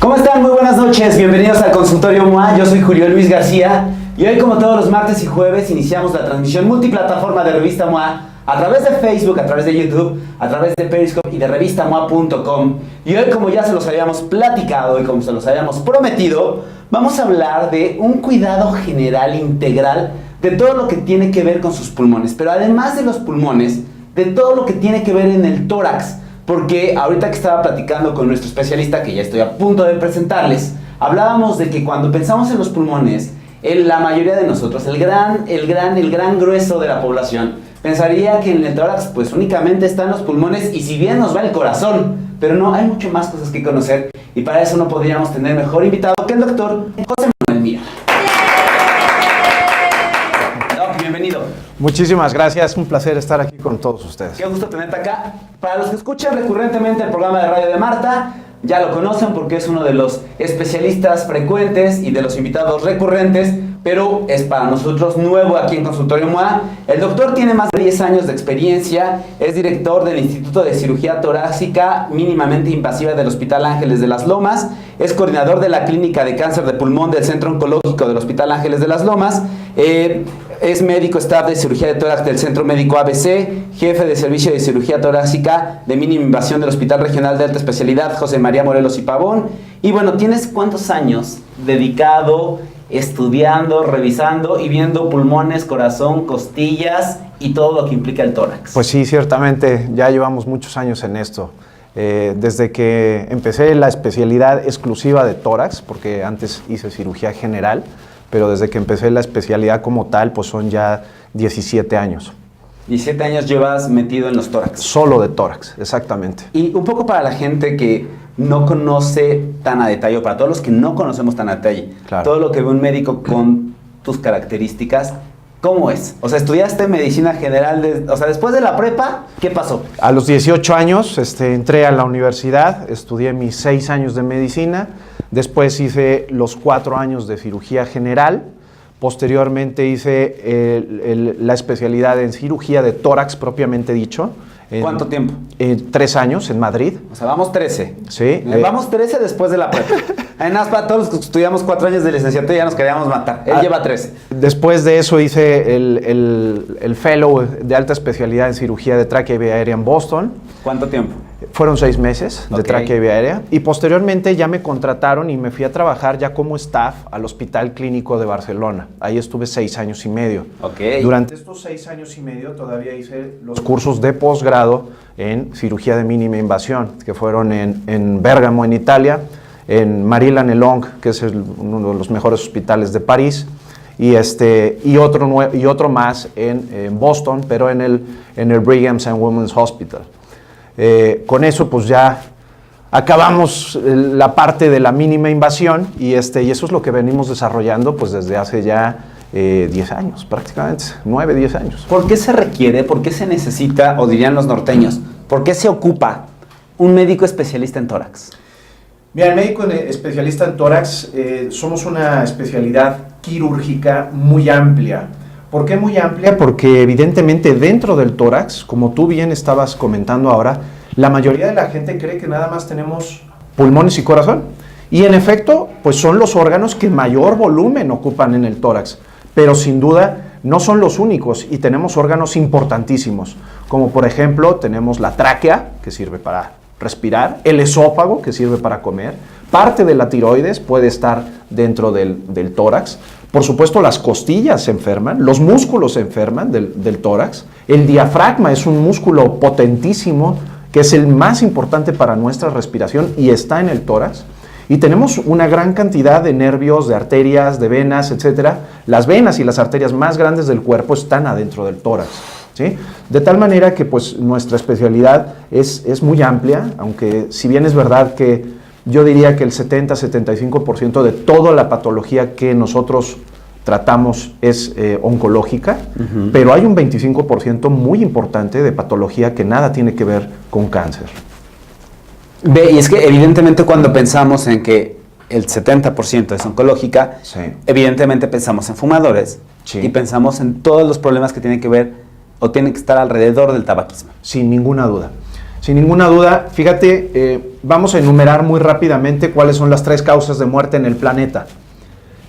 ¿Cómo están? Muy buenas noches, bienvenidos al Consultorio MOA, yo soy Julio Luis García y hoy, como todos los martes y jueves, iniciamos la transmisión multiplataforma de Revista MOA a través de Facebook, a través de YouTube, a travez de Periscope y de revistamoa.com. Y hoy, como ya se los habíamos platicado y como se los habíamos prometido, vamos a hablar de un cuidado general integral de todo lo que tiene que ver con sus pulmones, pero además de los pulmones, de todo lo que tiene que ver en el tórax. Porque ahorita que estaba platicando con nuestro especialista, que ya estoy a punto de presentarles, hablábamos de que cuando pensamos en los pulmones, la mayoría de nosotros, el gran grueso de la población, pensaría que en el tórax pues únicamente están los pulmones y si bien nos va el corazón, pero no, hay mucho más cosas que conocer y para eso no podríamos tener mejor invitado que el doctor José Manuel Mira. Bienvenido. Muchísimas gracias, un placer estar aquí con todos ustedes. Qué gusto tenerte acá. Para los que escuchan recurrentemente el programa de radio de Marta, ya lo conocen porque es uno de los especialistas frecuentes y de los invitados recurrentes, pero es para nosotros nuevo aquí en Consultorio MOA. El doctor tiene más de 10 años de experiencia, es director del Instituto de Cirugía Torácica Mínimamente Invasiva del Hospital Ángeles de las Lomas, es coordinador de la Clínica de Cáncer de Pulmón del Centro Oncológico del Hospital Ángeles de las Lomas, es médico staff de cirugía de tórax del Centro Médico ABC, jefe de servicio de cirugía torácica de mínima invasión del Hospital Regional de Alta Especialidad José María Morelos y Pavón. Y bueno, ¿tienes cuántos años dedicado, estudiando, revisando y viendo pulmones, corazón, costillas y todo lo que implica el tórax? Pues sí, ciertamente, ya llevamos muchos años en esto. Desde que empecé la especialidad exclusiva de tórax, porque antes hice cirugía general, pero desde que empecé la especialidad como tal, pues son ya 17 años. 17 años llevas metido en los tórax. Solo de tórax, exactamente. Y un poco para la gente que no conoce tan a detalle, o para todos los que no conocemos tan a detalle, claro, todo lo que ve un médico con tus características, ¿cómo es? O sea, estudiaste medicina general, después de la prepa, ¿qué pasó? A los 18 años entré a la universidad, estudié mis 6 años de medicina, después hice los 4 años de cirugía general, posteriormente hice la especialidad en cirugía de tórax propiamente dicho. ¿Cuánto tiempo? 3 años en Madrid. O sea, vamos 13. Sí. Vamos 13 después de la prepa. Además, para todos los que estudiamos 4 años de licenciatura ya nos queríamos matar. Él lleva 13. Después de eso hice el fellow de alta especialidad en cirugía de tráquea y vía aérea en Boston. ¿Cuánto tiempo? Fueron 6 meses de tráquea y vía aérea. Y posteriormente ya me contrataron y me fui a trabajar ya como staff al Hospital Clínico de Barcelona. Ahí estuve 6 años y medio. Durante estos 6 años y medio todavía hice los cursos de posgrado en cirugía de mínima invasión, que fueron en Bérgamo, en Italia, en Marly-l'Annelong, que es uno de los mejores hospitales de París, y otro más en Boston, pero en el Brigham and Women's Hospital. Con eso pues ya acabamos la parte de la mínima invasión y eso es lo que venimos desarrollando pues desde hace ya 10 años prácticamente, 9, 10 años. ¿Por qué se requiere, por qué se necesita, o dirían los norteños, por qué se ocupa un médico especialista en tórax? Mira, el médico especialista en tórax somos una especialidad quirúrgica muy amplia. ¿Por qué muy amplia? Porque evidentemente dentro del tórax, como tú bien estabas comentando ahora, la mayoría de la gente cree que nada más tenemos pulmones y corazón. Y en efecto, pues son los órganos que mayor volumen ocupan en el tórax. Pero sin duda no son los únicos y tenemos órganos importantísimos. Como por ejemplo tenemos la tráquea, que sirve para respirar, el esófago, que sirve para comer, parte de la tiroides puede estar dentro del tórax. Por supuesto, las costillas se enferman, los músculos se enferman del tórax. El diafragma es un músculo potentísimo que es el más importante para nuestra respiración y está en el tórax. Y tenemos una gran cantidad de nervios, de arterias, de venas, etc. Las venas y las arterias más grandes del cuerpo están adentro del tórax, ¿sí? De tal manera que pues, nuestra especialidad es muy amplia, aunque si bien es verdad que yo diría que el 70-75% de toda la patología que nosotros tratamos es oncológica, pero hay un 25% muy importante de patología que nada tiene que ver con cáncer. Y es que evidentemente cuando pensamos en que el 70% es oncológica, sí, evidentemente pensamos en fumadores, sí, y pensamos en todos los problemas que tienen que ver o tienen que estar alrededor del tabaquismo. Sin ninguna duda. Sin ninguna duda, fíjate, vamos a enumerar muy rápidamente cuáles son las 3 causas de muerte en el planeta.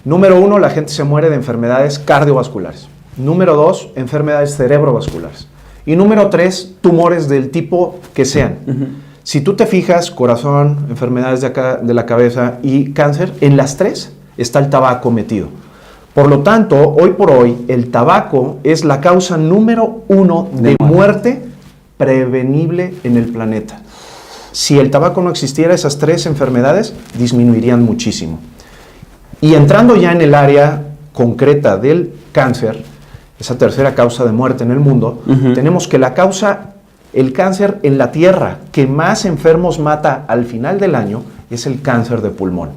Número 1, la gente se muere de enfermedades cardiovasculares. Número 2, enfermedades cerebrovasculares. Y número 3, tumores del tipo que sean. Si tú te fijas, corazón, enfermedades de la cabeza y cáncer, en las 3 está el tabaco metido. Por lo tanto, hoy por hoy, el tabaco es la causa número 1 de muerte prevenible en el planeta. Si el tabaco no existiera, esas 3 enfermedades disminuirían muchísimo. Y entrando ya en el área concreta del cáncer, esa tercera causa de muerte en el mundo, tenemos que el cáncer en la Tierra que más enfermos mata al final del año es el cáncer de pulmón.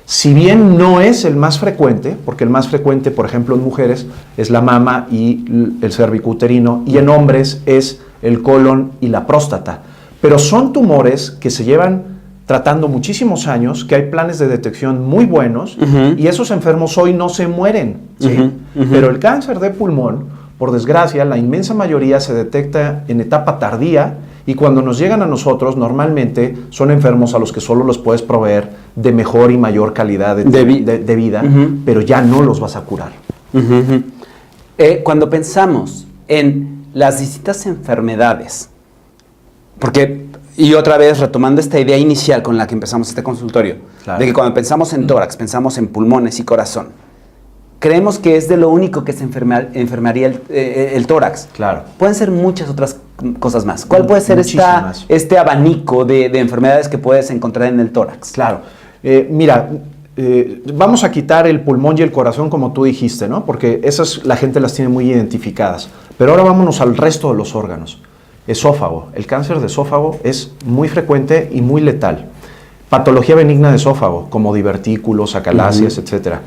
Si bien no es el más frecuente, porque el más frecuente, por ejemplo, en mujeres es la mama y el cervicuterino, y en hombres es el colon y la próstata. Pero son tumores que se llevan tratando muchísimos años, que hay planes de detección muy buenos, y esos enfermos hoy no se mueren, ¿sí? Pero el cáncer de pulmón, por desgracia, la inmensa mayoría se detecta en etapa tardía, y cuando nos llegan a nosotros, normalmente son enfermos a los que solo los puedes proveer de mejor y mayor calidad de vida, pero ya no los vas a curar. Cuando pensamos en las distintas enfermedades, porque, y otra vez retomando esta idea inicial con la que empezamos este consultorio, de que cuando pensamos en tórax, pensamos en pulmones y corazón, creemos que es de lo único que se enfermaría el tórax. Claro. Pueden ser muchas otras cosas más. ¿Cuál puede ser este abanico de enfermedades que puedes encontrar en el tórax? Claro. Vamos a quitar el pulmón y el corazón como tú dijiste, ¿no? Porque esas la gente las tiene muy identificadas. Pero ahora vámonos al resto de los órganos. Esófago. El cáncer de esófago es muy frecuente y muy letal. Patología benigna de esófago, como divertículos, acalacias, etc.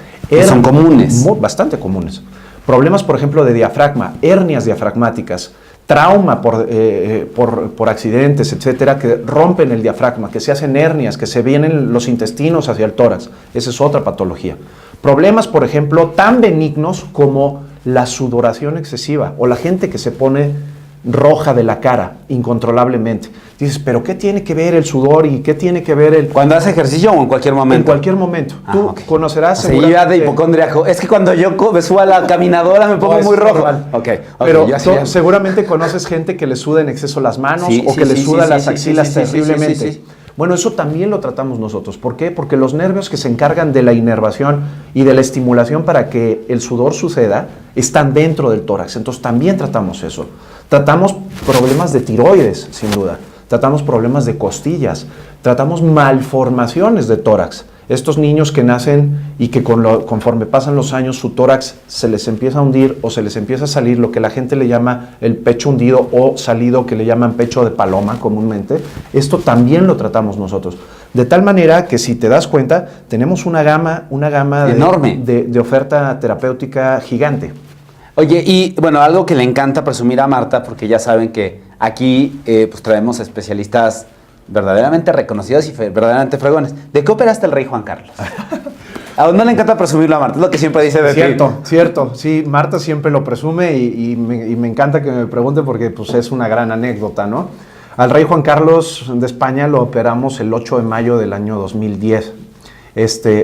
Son comunes. Bastante comunes. Problemas, por ejemplo, de diafragma, hernias diafragmáticas, trauma por accidentes, etcétera, que rompen el diafragma, que se hacen hernias, que se vienen los intestinos hacia el tórax. Esa es otra patología. Problemas, por ejemplo, tan benignos como la sudoración excesiva o la gente que se pone roja de la cara incontrolablemente. Dices, ¿pero qué tiene que ver el sudor y qué tiene que ver el...? ¿Cuando hace ejercicio o en cualquier momento? En cualquier momento. Tú conocerás... Sí, ya de hipocondriaco. Es que cuando yo me subo a la caminadora me pongo muy rojo. Pero seguramente conoces gente que le suda en exceso las manos o que le suda las axilas terriblemente. Bueno, eso también lo tratamos nosotros. ¿Por qué? Porque los nervios que se encargan de la inervación y de la estimulación para que el sudor suceda están dentro del tórax. Entonces también tratamos eso. Tratamos problemas de tiroides, sin duda. Tratamos problemas de costillas. Tratamos malformaciones de tórax. Estos niños que nacen y que conforme pasan los años su tórax se les empieza a hundir o se les empieza a salir lo que la gente le llama el pecho hundido o salido, que le llaman pecho de paloma comúnmente. Esto también lo tratamos nosotros. De tal manera que si te das cuenta, tenemos una gama enorme de oferta terapéutica gigante. Oye, y bueno, algo que le encanta presumir a Marta, porque ya saben que aquí pues traemos especialistas verdaderamente reconocidos y verdaderamente fregones. ¿De qué operaste el rey Juan Carlos? ¿A dónde le encanta presumirlo a Marta? Es lo que siempre dice de ti. Cierto. Sí, Marta siempre lo presume y me encanta que me pregunte porque pues, es una gran anécdota, ¿no? Al rey Juan Carlos de España lo operamos el 8 de mayo del año 2010.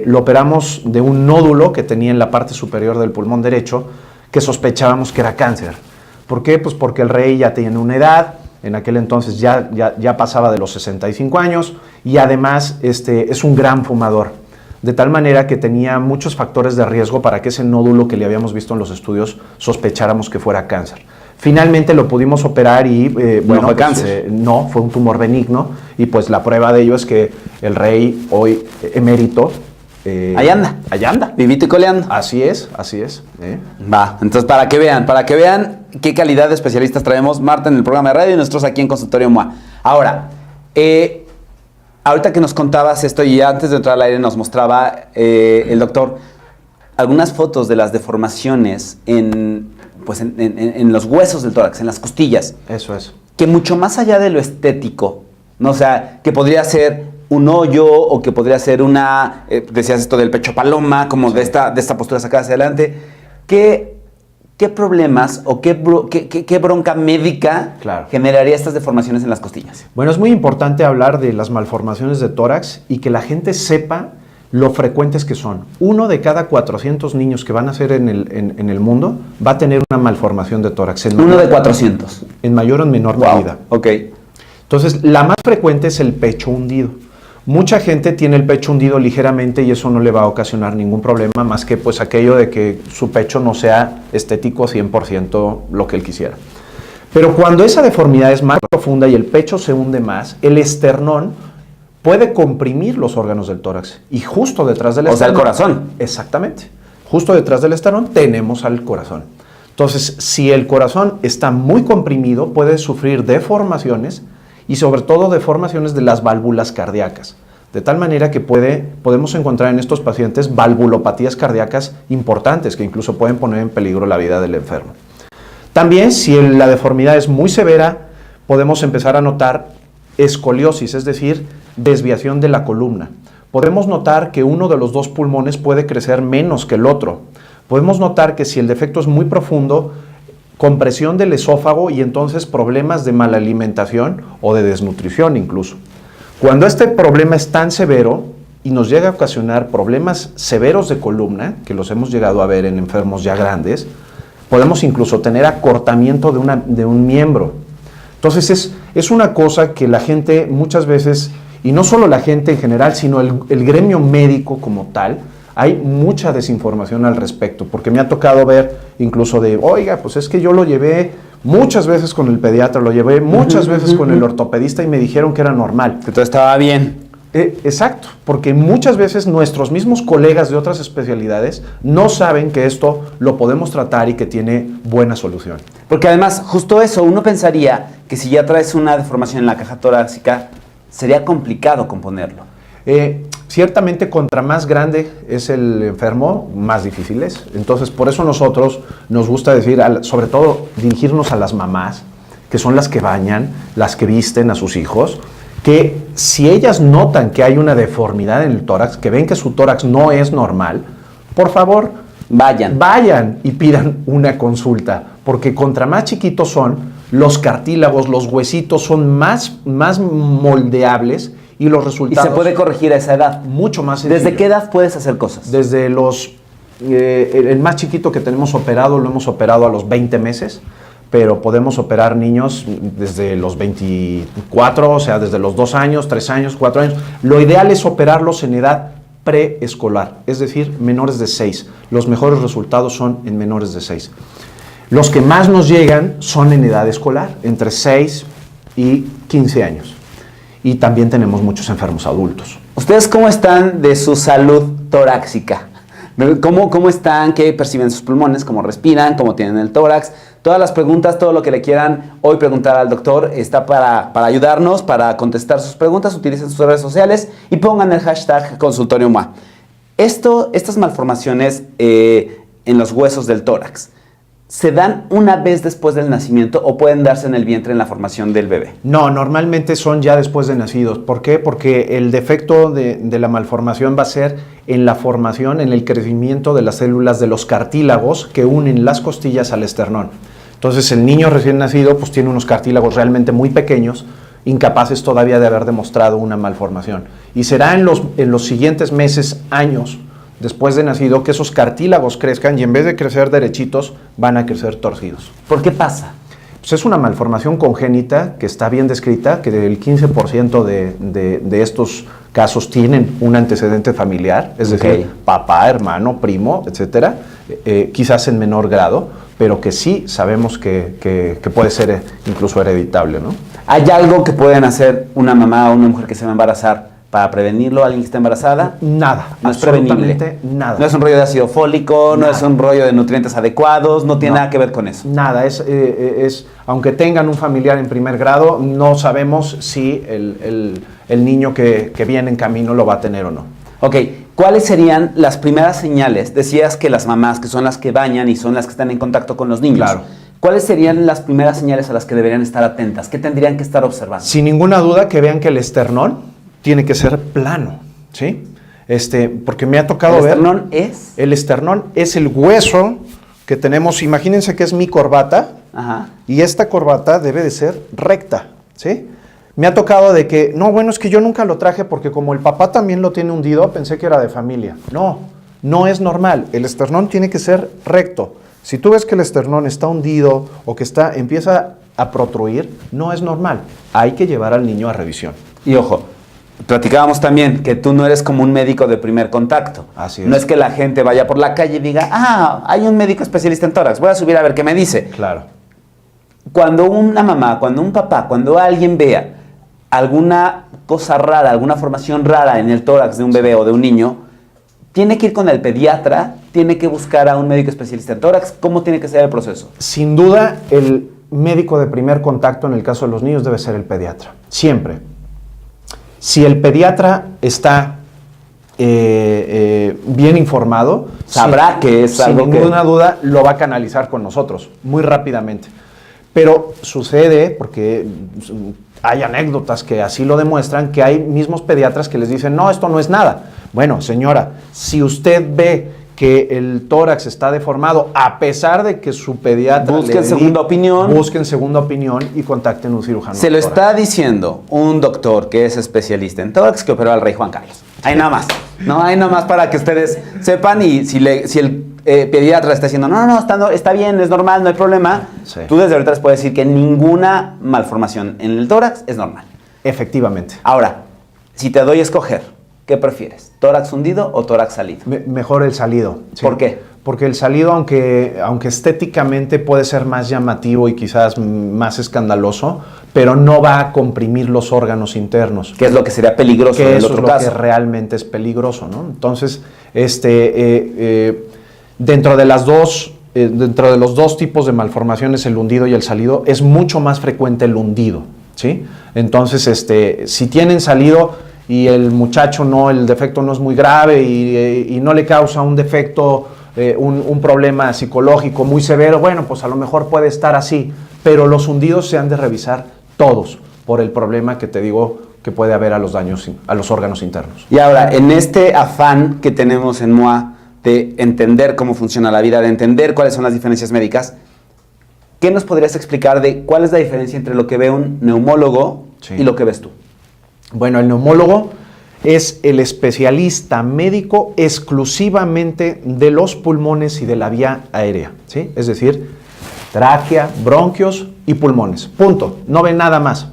Lo operamos de un nódulo que tenía en la parte superior del pulmón derecho que sospechábamos que era cáncer. ¿Por qué? Pues porque el rey ya tenía una edad. En aquel entonces ya pasaba de los 65 años y además es un gran fumador, de tal manera que tenía muchos factores de riesgo para que ese nódulo que le habíamos visto en los estudios sospecháramos que fuera cáncer. Finalmente lo pudimos operar y no fue cáncer. No, fue un tumor benigno y pues la prueba de ello es que el rey hoy emérito ahí anda, vivito y coleando. Así es. Va, entonces para que vean qué calidad de especialistas traemos Marta en el programa de radio y nosotros aquí en Consultorio MOA. Ahora, ahorita que nos contabas esto y antes de entrar al aire nos mostraba el doctor algunas fotos de las deformaciones en los huesos del tórax, en las costillas. Eso es. Que mucho más allá de lo estético, ¿no? O sea, que podría ser un hoyo o que podría ser decías esto del pecho paloma, como sí, de esta postura sacada hacia adelante. ¿Qué ¿qué problemas o qué bronca médica generaría estas deformaciones en las costillas? Bueno, es muy importante hablar de las malformaciones de tórax y que la gente sepa lo frecuentes que son. 1 de cada 400 niños que van a nacer en el mundo va a tener una malformación de tórax. 1 de 400. En mayor o en menor medida. Ok. Entonces, la más frecuente es el pecho hundido. Mucha gente tiene el pecho hundido ligeramente y eso no le va a ocasionar ningún problema más que pues aquello de que su pecho no sea estético 100% lo que él quisiera. Pero cuando esa deformidad es más profunda y el pecho se hunde más, el esternón puede comprimir los órganos del tórax y justo detrás del esternón... O sea, el corazón. Exactamente. Justo detrás del esternón tenemos al corazón. Entonces, si el corazón está muy comprimido, puede sufrir deformaciones y sobre todo deformaciones de las válvulas cardíacas, de tal manera que podemos encontrar en estos pacientes valvulopatías cardíacas importantes que incluso pueden poner en peligro la vida del enfermo. También, si la deformidad es muy severa, podemos empezar a notar escoliosis, es decir, desviación de la columna. Podemos notar que uno de los dos pulmones puede crecer menos que el otro. Podemos notar que si el defecto es muy profundo, compresión del esófago y entonces problemas de mala alimentación o de desnutrición incluso. Cuando este problema es tan severo y nos llega a ocasionar problemas severos de columna, que los hemos llegado a ver en enfermos ya grandes, podemos incluso tener acortamiento de un miembro. Entonces es una cosa que la gente muchas veces, y no solo la gente en general, sino el gremio médico como tal, hay mucha desinformación al respecto, porque me ha tocado ver incluso de, oiga, pues es que yo lo llevé muchas veces con el pediatra, lo llevé muchas veces con el ortopedista y me dijeron que era normal. Que todo estaba bien. Exacto, porque muchas veces nuestros mismos colegas de otras especialidades no saben que esto lo podemos tratar y que tiene buena solución. Porque además, justo eso, uno pensaría que si ya traes una deformación en la caja torácica, sería complicado componerlo. Ciertamente, contra más grande es el enfermo, más difícil es. Entonces, por eso nosotros nos gusta decir, sobre todo dirigirnos a las mamás, que son las que bañan, las que visten a sus hijos, que si ellas notan que hay una deformidad en el tórax, que ven que su tórax no es normal, por favor, vayan y pidan una consulta, porque contra más chiquitos son, los cartílagos, los huesitos son más moldeables y los resultados... ¿Y se puede corregir a esa edad? Mucho más sencillo. ¿Desde qué edad puedes hacer cosas? Desde el más chiquito que tenemos operado, lo hemos operado a los 20 meses, pero podemos operar niños desde los 24, o sea, desde los 2 años, 3 años, 4 años. Lo ideal es operarlos en edad preescolar, es decir, menores de 6. Los mejores resultados son en menores de 6. Los que más nos llegan son en edad escolar, entre 6 y 15 años. Y también tenemos muchos enfermos adultos. ¿Ustedes cómo están de su salud torácica? ¿Cómo están? ¿Qué perciben sus pulmones? ¿Cómo respiran? ¿Cómo tienen el tórax? Todas las preguntas, todo lo que le quieran hoy preguntar al doctor está para ayudarnos, para contestar sus preguntas. Utilicen sus redes sociales y pongan el hashtag ConsultorioMOA. Estas malformaciones en los huesos del tórax, ¿se dan una vez después del nacimiento o pueden darse en el vientre en la formación del bebé? No, normalmente son ya después de nacidos. ¿Por qué? Porque el defecto de la malformación va a ser en la formación, en el crecimiento de las células de los cartílagos que unen las costillas al esternón. Entonces el niño recién nacido pues tiene unos cartílagos realmente muy pequeños, incapaces todavía de haber demostrado una malformación. Y será en los siguientes meses, años, después de nacido, que esos cartílagos crezcan y en vez de crecer derechitos, van a crecer torcidos. ¿Por qué pasa? Pues es una malformación congénita que está bien descrita, que el 15% de estos casos tienen un antecedente familiar, es decir, papá, hermano, primo, etcétera, quizás en menor grado, pero que sí sabemos que puede ser incluso hereditable, ¿no? ¿Hay algo que pueden hacer una mamá o una mujer que se va a embarazar para prevenirlo? ¿Alguien que está embarazada? Nada, no es prevenible. Nada. No es un rollo de ácido fólico, no es un rollo de nutrientes adecuados, no tiene nada que ver con eso. Nada, aunque tengan un familiar en primer grado, no sabemos si el niño que viene en camino lo va a tener o no. Ok, ¿cuáles serían las primeras señales? Decías que las mamás, que son las que bañan y son las que están en contacto con los niños. Claro. ¿Cuáles serían las primeras señales a las que deberían estar atentas? ¿Qué tendrían que estar observando? Sin ninguna duda que vean que el esternón tiene que ser plano, ¿sí? Porque me ha tocado ver... ¿El esternón es? El esternón es el hueso que tenemos, imagínense que es mi corbata, Ajá. y esta corbata debe de ser recta, ¿sí? Me ha tocado de que, no, bueno, es que yo nunca lo traje porque como el papá también lo tiene hundido, pensé que era de familia. No, no es normal. El esternón tiene que ser recto. Si tú ves que el esternón está hundido o que empieza a protruir, no es normal. Hay que llevar al niño a revisión. Y ojo, platicábamos también que tú no eres como un médico de primer contacto. Así es. No es que la gente vaya por la calle y diga, hay un médico especialista en tórax, voy a subir a ver qué me dice. Claro. Cuando una mamá, cuando un papá, cuando alguien vea alguna cosa rara, alguna formación rara en el tórax de un bebé o de un niño, tiene que ir con el pediatra, tiene que buscar a un médico especialista en tórax. ¿Cómo tiene que ser el proceso? Sin duda, el médico de primer contacto en el caso de los niños debe ser el pediatra. Siempre. Si el pediatra está bien informado, sabrá que es algo sin ninguna duda lo va a canalizar con nosotros muy rápidamente. Pero sucede, porque hay anécdotas que así lo demuestran, que hay mismos pediatras que les dicen, no, esto no es nada. Bueno, señora, si usted ve que el tórax está deformado, a pesar de que su pediatra busquen segunda opinión, busquen segunda opinión y contacten a un cirujano. Se lo está diciendo un doctor que es especialista en tórax que operó al rey Juan Carlos. Ahí nada más. No, ahí nada más para que ustedes sepan, y si el pediatra está diciendo, no, está bien, es normal, no hay problema, sí, tú desde ahorita les puedes decir que ninguna malformación en el tórax es normal. Efectivamente. Ahora, si te doy a escoger, ¿qué prefieres? ¿Tórax hundido o tórax salido? Mejor el salido. Sí. ¿Por qué? Porque el salido, aunque estéticamente puede ser más llamativo y quizás más escandaloso, pero no va a comprimir los órganos internos. ¿Qué es lo que sería peligroso en el otro caso? Que realmente es peligroso, ¿no? Entonces, dentro de los dos tipos de malformaciones, el hundido y el salido, es mucho más frecuente el hundido, ¿sí? Entonces, si tienen salido y el muchacho el defecto no es muy grave y no le causa un defecto, un problema psicológico muy severo, bueno, pues a lo mejor puede estar así, pero los hundidos se han de revisar todos por el problema que te digo que puede haber a los daños a los órganos internos. Y ahora, en este afán que tenemos en MOA de entender cómo funciona la vida, de entender cuáles son las diferencias médicas, ¿qué nos podrías explicar de cuál es la diferencia entre lo que ve un neumólogo y lo que ves tú? Bueno, el neumólogo es el especialista médico exclusivamente de los pulmones y de la vía aérea, ¿sí? Es decir, tráquea, bronquios y pulmones. Punto. No ve nada más.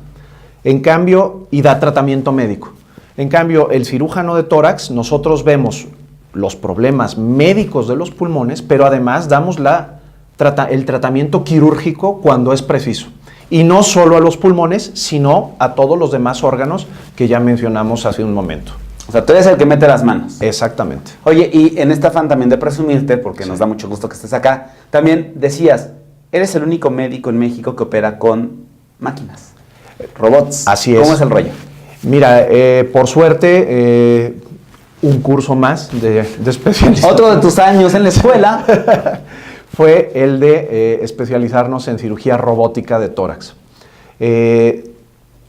En cambio, y da tratamiento médico. En cambio, el cirujano de tórax, nosotros vemos los problemas médicos de los pulmones, pero además damos el tratamiento quirúrgico cuando es preciso. Y no solo a los pulmones, sino a todos los demás órganos que ya mencionamos hace un momento. O sea, tú eres el que mete las manos. Exactamente. Oye, y en este afán también de presumirte, porque nos da mucho gusto que estés acá, también decías, eres el único médico en México que opera con máquinas, robots. Así es. ¿Cómo es el rollo? Mira, por suerte, un curso más de especialización. Otro de tus años en la escuela fue el de especializarnos en cirugía robótica de tórax.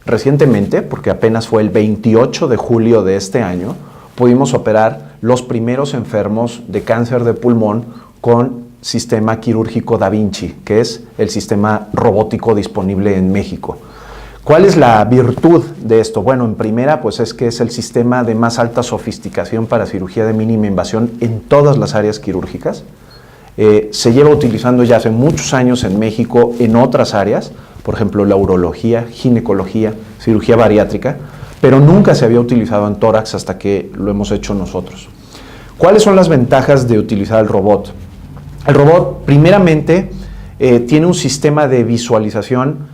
Recientemente, porque apenas fue el 28 de julio de este año, pudimos operar los primeros enfermos de cáncer de pulmón con sistema quirúrgico Da Vinci, que es el sistema robótico disponible en México. ¿Cuál es la virtud de esto? Bueno, en primera, pues es que es el sistema de más alta sofisticación para cirugía de mínima invasión en todas las áreas quirúrgicas. Se lleva utilizando ya hace muchos años en México en otras áreas, por ejemplo, la urología, ginecología, cirugía bariátrica, pero nunca se había utilizado en tórax hasta que lo hemos hecho nosotros. ¿Cuáles son las ventajas de utilizar el robot? El robot, primeramente, tiene un sistema de visualización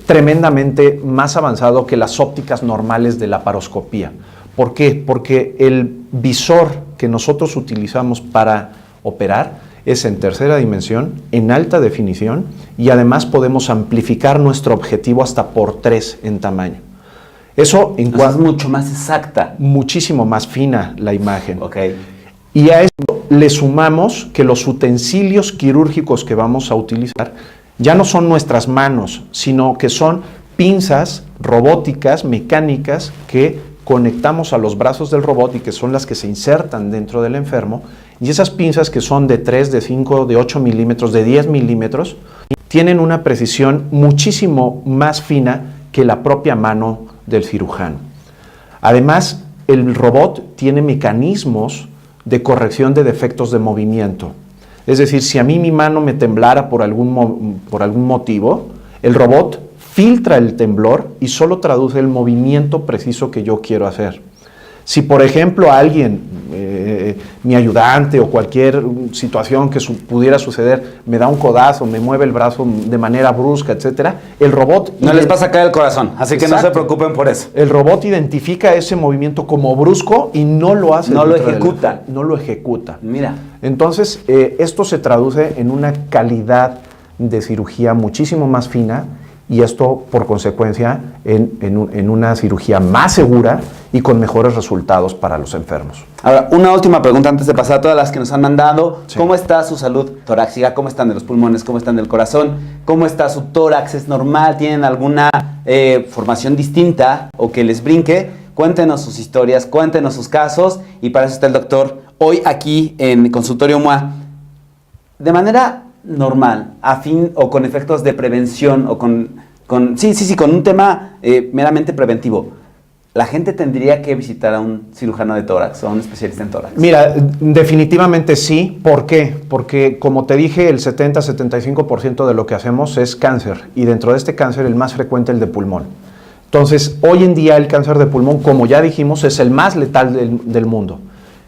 tremendamente más avanzado que las ópticas normales de la laparoscopía. ¿Por qué? Porque el visor que nosotros utilizamos para operar es en tercera dimensión, en alta definición, y además podemos amplificar nuestro objetivo hasta por 3 en tamaño. Eso en cuanto es mucho más exacta. Muchísimo más fina la imagen. Okay. Y a esto le sumamos que los utensilios quirúrgicos que vamos a utilizar ya no son nuestras manos, sino que son pinzas robóticas, mecánicas, que conectamos a los brazos del robot y que son las que se insertan dentro del enfermo, y esas pinzas que son de 3, de 5, de 8 milímetros, de 10 milímetros, tienen una precisión muchísimo más fina que la propia mano del cirujano. Además, el robot tiene mecanismos de corrección de defectos de movimiento. Es decir, si a mí mi mano me temblara por algún motivo, el robot filtra el temblor y solo traduce el movimiento preciso que yo quiero hacer. Si, por ejemplo, alguien, mi ayudante o cualquier situación que pudiera suceder, me da un codazo, me mueve el brazo de manera brusca, etcétera, el robot... No les va a sacar el corazón, así que no se preocupen por eso. El robot identifica ese movimiento como brusco y no lo hace. No lo ejecuta. No lo ejecuta. Mira. Entonces, esto se traduce en una calidad de cirugía muchísimo más fina, y esto, por consecuencia, en una cirugía más segura y con mejores resultados para los enfermos. Ahora, una última pregunta antes de pasar a todas las que nos han mandado. Sí. ¿Cómo está su salud torácica? ¿Cómo están de los pulmones? ¿Cómo están del corazón? ¿Cómo está su tórax? ¿Es normal? ¿Tienen alguna formación distinta o que les brinque? Cuéntenos sus historias, cuéntenos sus casos, y para eso está el doctor hoy aquí en Consultorio MOA. De manera normal, afín o con efectos de prevención o con un tema meramente preventivo, ¿la gente tendría que visitar a un cirujano de tórax o a un especialista en tórax? Mira, definitivamente sí. ¿Por qué? Porque, como te dije, el 70-75% de lo que hacemos es cáncer, y dentro de este cáncer el más frecuente es el de pulmón. Entonces, hoy en día el cáncer de pulmón, como ya dijimos, es el más letal del mundo.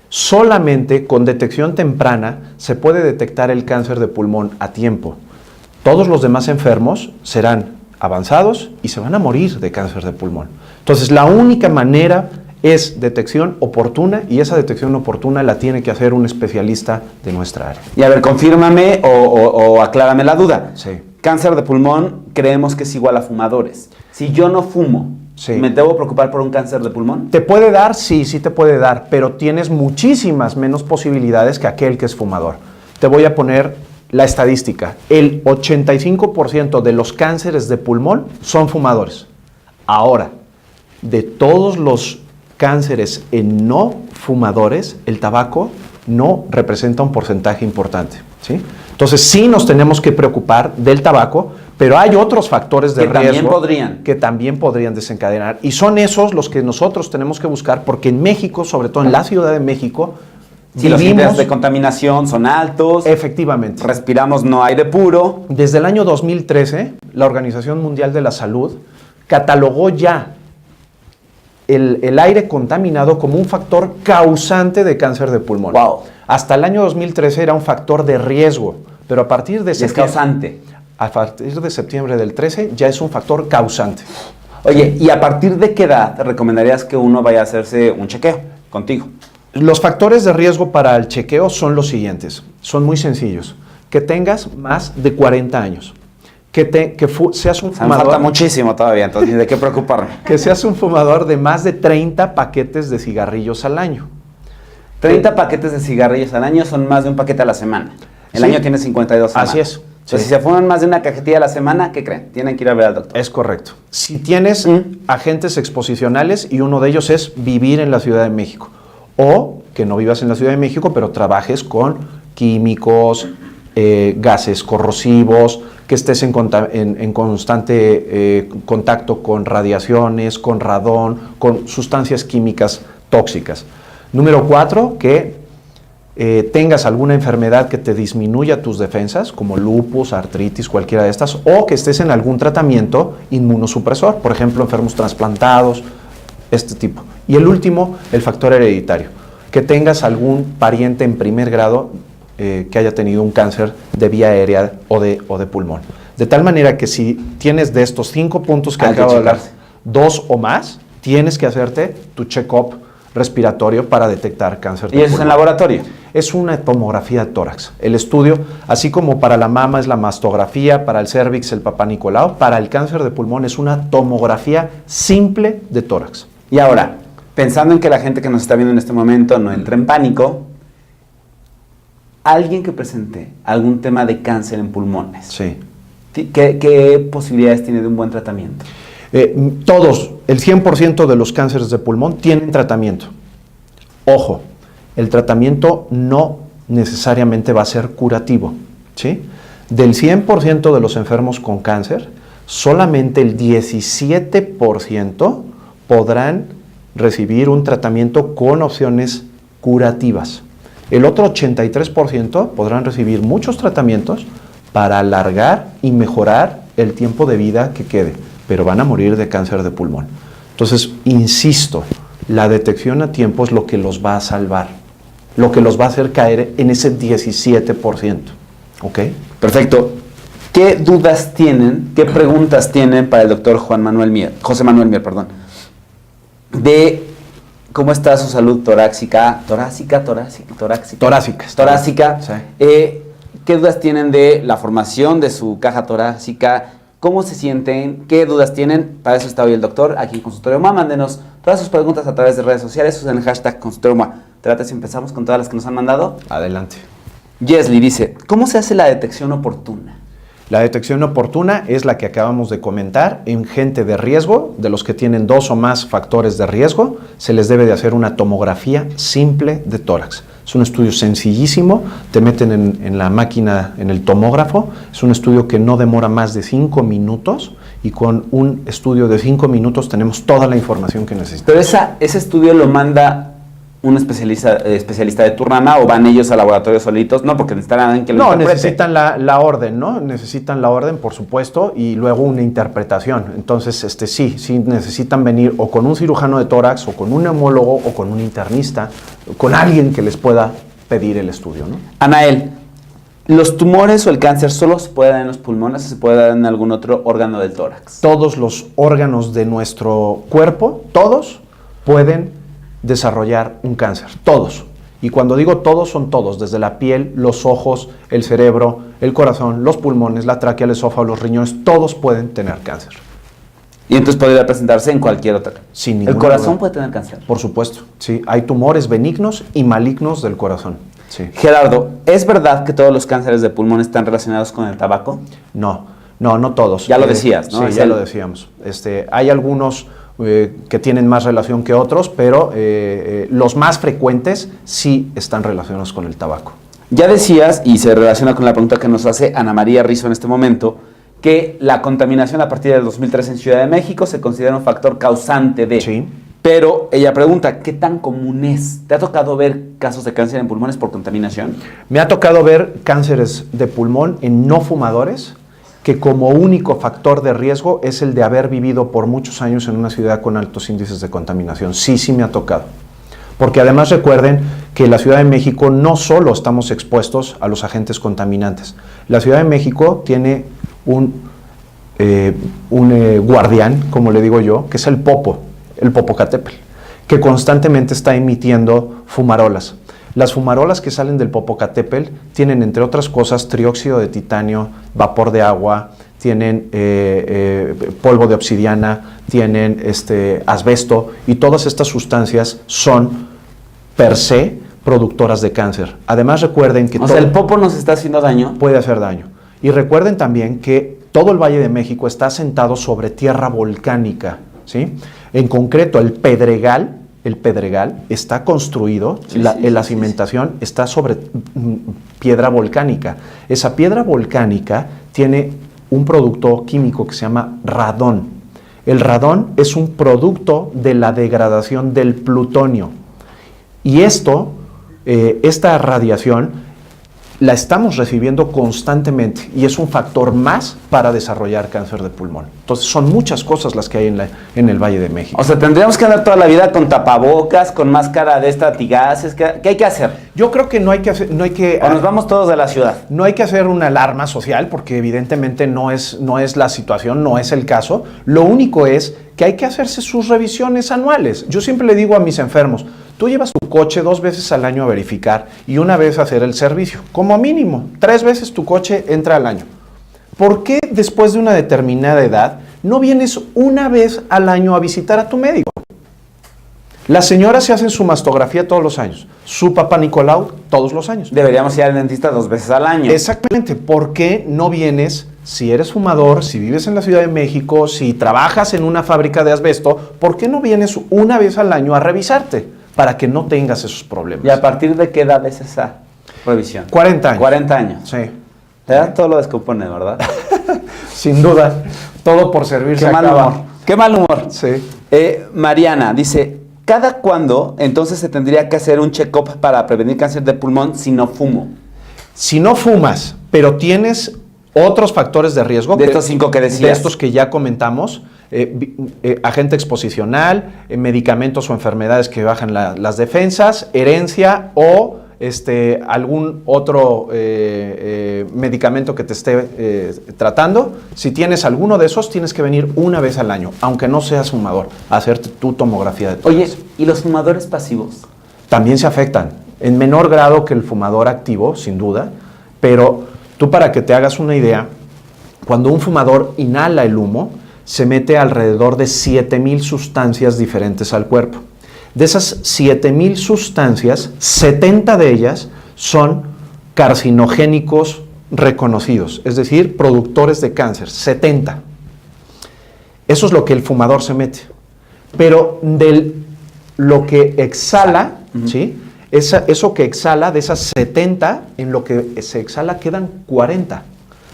Solamente con detección temprana se puede detectar el cáncer de pulmón a tiempo. Todos los demás enfermos serán avanzados y se van a morir de cáncer de pulmón. Entonces, la única manera es detección oportuna, y esa detección oportuna la tiene que hacer un especialista de nuestra área. Y a ver, confírmame o aclárame la duda. Sí. Cáncer de pulmón creemos que es igual a fumadores. Si yo no fumo, sí, ¿me debo preocupar por un cáncer de pulmón? ¿Te puede dar? Sí te puede dar, pero tienes muchísimas menos posibilidades que aquel que es fumador. Te voy a poner la estadística. El 85% de los cánceres de pulmón son fumadores. Ahora, de todos los cánceres en no fumadores, el tabaco no representa un porcentaje importante, ¿sí? Entonces, sí nos tenemos que preocupar del tabaco, pero hay otros factores de riesgo que también podrían desencadenar, y son esos los que nosotros tenemos que buscar, porque en México, sobre todo en la Ciudad de México, sí, los índices de contaminación son altos. Efectivamente. Respiramos no aire puro. Desde el año 2013, la Organización Mundial de la Salud catalogó ya el aire contaminado como un factor causante de cáncer de pulmón. Wow. Hasta el año 2013 era un factor de riesgo, pero a partir de septiembre, es causante. A partir de septiembre del 13 ya es un factor causante. Oye, ¿y a partir de qué edad te recomendarías que uno vaya a hacerse un chequeo contigo? Los factores de riesgo para el chequeo son los siguientes. Son muy sencillos. Que tengas más de 40 años. Que seas un fumador... Me falta muchísimo todavía, entonces ni de qué preocuparme. Que seas un fumador de más de 30 paquetes de cigarrillos al año. 30 paquetes de cigarrillos al año son más de un paquete a la semana. El año tiene 52 semanas. Así es. Entonces, si se fuman más de una cajetilla a la semana, ¿qué creen? Tienen que ir a ver al doctor. Es correcto. Si tienes agentes exposicionales, y uno de ellos es vivir en la Ciudad de México, o que no vivas en la Ciudad de México, pero trabajes con químicos, gases corrosivos, que estés en constante contacto con radiaciones, con radón, con sustancias químicas tóxicas. Número 4, que tengas alguna enfermedad que te disminuya tus defensas, como lupus, artritis, cualquiera de estas, o que estés en algún tratamiento inmunosupresor, por ejemplo, enfermos trasplantados, este tipo. Y el último, el factor hereditario, que tengas algún pariente en primer grado que haya tenido un cáncer de vía aérea o de pulmón. De tal manera que si tienes de estos 5 puntos que acabo de hablar, 2 o más, tienes que hacerte tu check-up respiratorio para detectar cáncer de pulmón. ¿Y eso es en laboratorio? Es una tomografía de tórax. El estudio, así como para la mama es la mastografía, para el cérvix el Papá Nicolau, para el cáncer de pulmón es una tomografía simple de tórax. Y ahora, pensando en que la gente que nos está viendo en este momento no entre en pánico, alguien que presente algún tema de cáncer en pulmones, sí, ¿qué posibilidades tiene de un buen tratamiento? Todos, el 100% de los cánceres de pulmón tienen tratamiento. Ojo, el tratamiento no necesariamente va a ser curativo, ¿sí? Del 100% de los enfermos con cáncer, solamente el 17% podrán recibir un tratamiento con opciones curativas. El otro 83% podrán recibir muchos tratamientos para alargar y mejorar el tiempo de vida que quede, pero van a morir de cáncer de pulmón. Entonces, insisto, la detección a tiempo es lo que los va a salvar, lo que los va a hacer caer en ese 17%. ¿Ok? Perfecto. ¿Qué dudas tienen, qué preguntas tienen para el doctor José Manuel Mier, de cómo está su salud torácica? Sí. ¿Qué dudas tienen de la formación de su caja torácica? ¿Cómo se sienten? ¿Qué dudas tienen? Para eso está hoy el doctor aquí en Consultorio MOA. Mándenos todas sus preguntas a través de redes sociales. Usen el hashtag Consultorio MOA. ¿Te late si empezamos con todas las que nos han mandado? Adelante. Yesli dice, ¿cómo se hace la detección oportuna? La detección oportuna es la que acabamos de comentar en gente de riesgo, de los que tienen 2 o más factores de riesgo, se les debe de hacer una tomografía simple de tórax. Es un estudio sencillísimo, te meten en la máquina, en el tomógrafo, es un estudio que no demora más de 5 minutos y con un estudio de 5 minutos tenemos toda la información que necesitamos. Pero ese estudio lo manda un especialista de Turnama o van ellos al laboratorio solitos, no, porque necesitan a alguien que lo interprete. Necesitan la orden, ¿no? Necesitan la orden, por supuesto, y luego una interpretación. Entonces, sí necesitan venir o con un cirujano de tórax, o con un neumólogo, o con un internista, con alguien que les pueda pedir el estudio, ¿no? Anael, ¿los tumores o el cáncer solo se puede dar en los pulmones o se puede dar en algún otro órgano del tórax? Todos los órganos de nuestro cuerpo, todos pueden desarrollar un cáncer, todos. Y cuando digo todos, son todos, desde la piel, los ojos, el cerebro, el corazón, los pulmones, la tráquea, el esófago, los riñones, todos pueden tener cáncer. Y entonces podría presentarse en cualquier otra. Sin ninguna ¿El corazón duda. puede tener cáncer? Por supuesto, sí. Hay tumores benignos y malignos del corazón. Sí. Gerardo, ¿es verdad que todos los cánceres de pulmón están relacionados con el tabaco? No todos. Ya lo decías, ¿no? Sí, ya lo decíamos. Hay algunos que tienen más relación que otros, pero los más frecuentes sí están relacionados con el tabaco. Ya decías, y se relaciona con la pregunta que nos hace Ana María Rizzo en este momento, que la contaminación a partir del 2003 en Ciudad de México se considera un factor causante de... Sí. Pero ella pregunta, ¿qué tan común es? ¿Te ha tocado ver casos de cáncer en pulmones por contaminación? Me ha tocado ver cánceres de pulmón en no fumadores, que como único factor de riesgo es el de haber vivido por muchos años en una ciudad con altos índices de contaminación. Sí me ha tocado. Porque además recuerden que en la Ciudad de México no solo estamos expuestos a los agentes contaminantes. La Ciudad de México tiene un guardián, como le digo yo, que es el Popocatépetl, que constantemente está emitiendo fumarolas. Las fumarolas que salen del Popocatépetl tienen, entre otras cosas, trióxido de titanio, vapor de agua, tienen polvo de obsidiana, tienen asbesto, y todas estas sustancias son per se productoras de cáncer. Además, recuerden que el popo nos está haciendo daño. Puede hacer daño. Y recuerden también que todo el Valle de México está asentado sobre tierra volcánica, ¿sí? En concreto, el Pedregal está construido, la cimentación está sobre piedra volcánica. Esa piedra volcánica tiene un producto químico que se llama radón. El radón es un producto de la degradación del plutonio. Y esta radiación la estamos recibiendo constantemente y es un factor más para desarrollar cáncer de pulmón. Entonces son muchas cosas las que hay en el Valle de México. O sea, tendríamos que andar toda la vida con tapabocas, con máscara de esta antigases. ¿Qué hay que hacer? Yo creo que no hay que o nos vamos todos de la ciudad. No hay que hacer una alarma social porque evidentemente no es la situación, no es el caso. Lo único es que hay que hacerse sus revisiones anuales. Yo siempre le digo a mis enfermos, tú llevas tu coche 2 veces al año a verificar y 1 vez a hacer el servicio. Como mínimo, 3 veces tu coche entra al año. ¿Por qué después de una determinada edad no vienes 1 vez al año a visitar a tu médico? Las señoras se hacen su mastografía todos los años, su papá Nicolau todos los años. Deberíamos ir al dentista 2 veces al año. Exactamente. ¿Por qué no vienes si eres fumador, si vives en la Ciudad de México, si trabajas en una fábrica de asbesto, ¿por qué no vienes una vez al año a revisarte para que no tengas esos problemas? ¿Y a partir de qué edad es esa revisión? 40 años. 40 años. Sí. La edad todo lo descompone, ¿verdad? Sin duda. Todo por servirse Qué mal acaba. humor. Qué mal humor. Sí. Mariana dice, ¿cada cuándo entonces se tendría que hacer un check-up para prevenir cáncer de pulmón si no fumo? Si no fumas, pero tienes otros factores de riesgo. De estos 5 que decías. De estos que ya comentamos, agente exposicional, medicamentos o enfermedades que bajan las defensas, herencia o algún otro medicamento que te esté tratando. Si tienes alguno de esos, tienes que venir una vez al año, aunque no seas fumador, a hacerte tu tomografía de tórax. Oye, ¿y los fumadores pasivos? También se afectan, en menor grado que el fumador activo, sin duda, pero tú, para que te hagas una idea, cuando un fumador inhala el humo, se mete alrededor de 7,000 sustancias diferentes al cuerpo. De esas 7,000 sustancias, 70 de ellas son carcinogénicos reconocidos, es decir, productores de cáncer, 70. Eso es lo que el fumador se mete. Pero lo que exhala, ¿sí? Eso que exhala, de esas 70, en lo que se exhala quedan 40.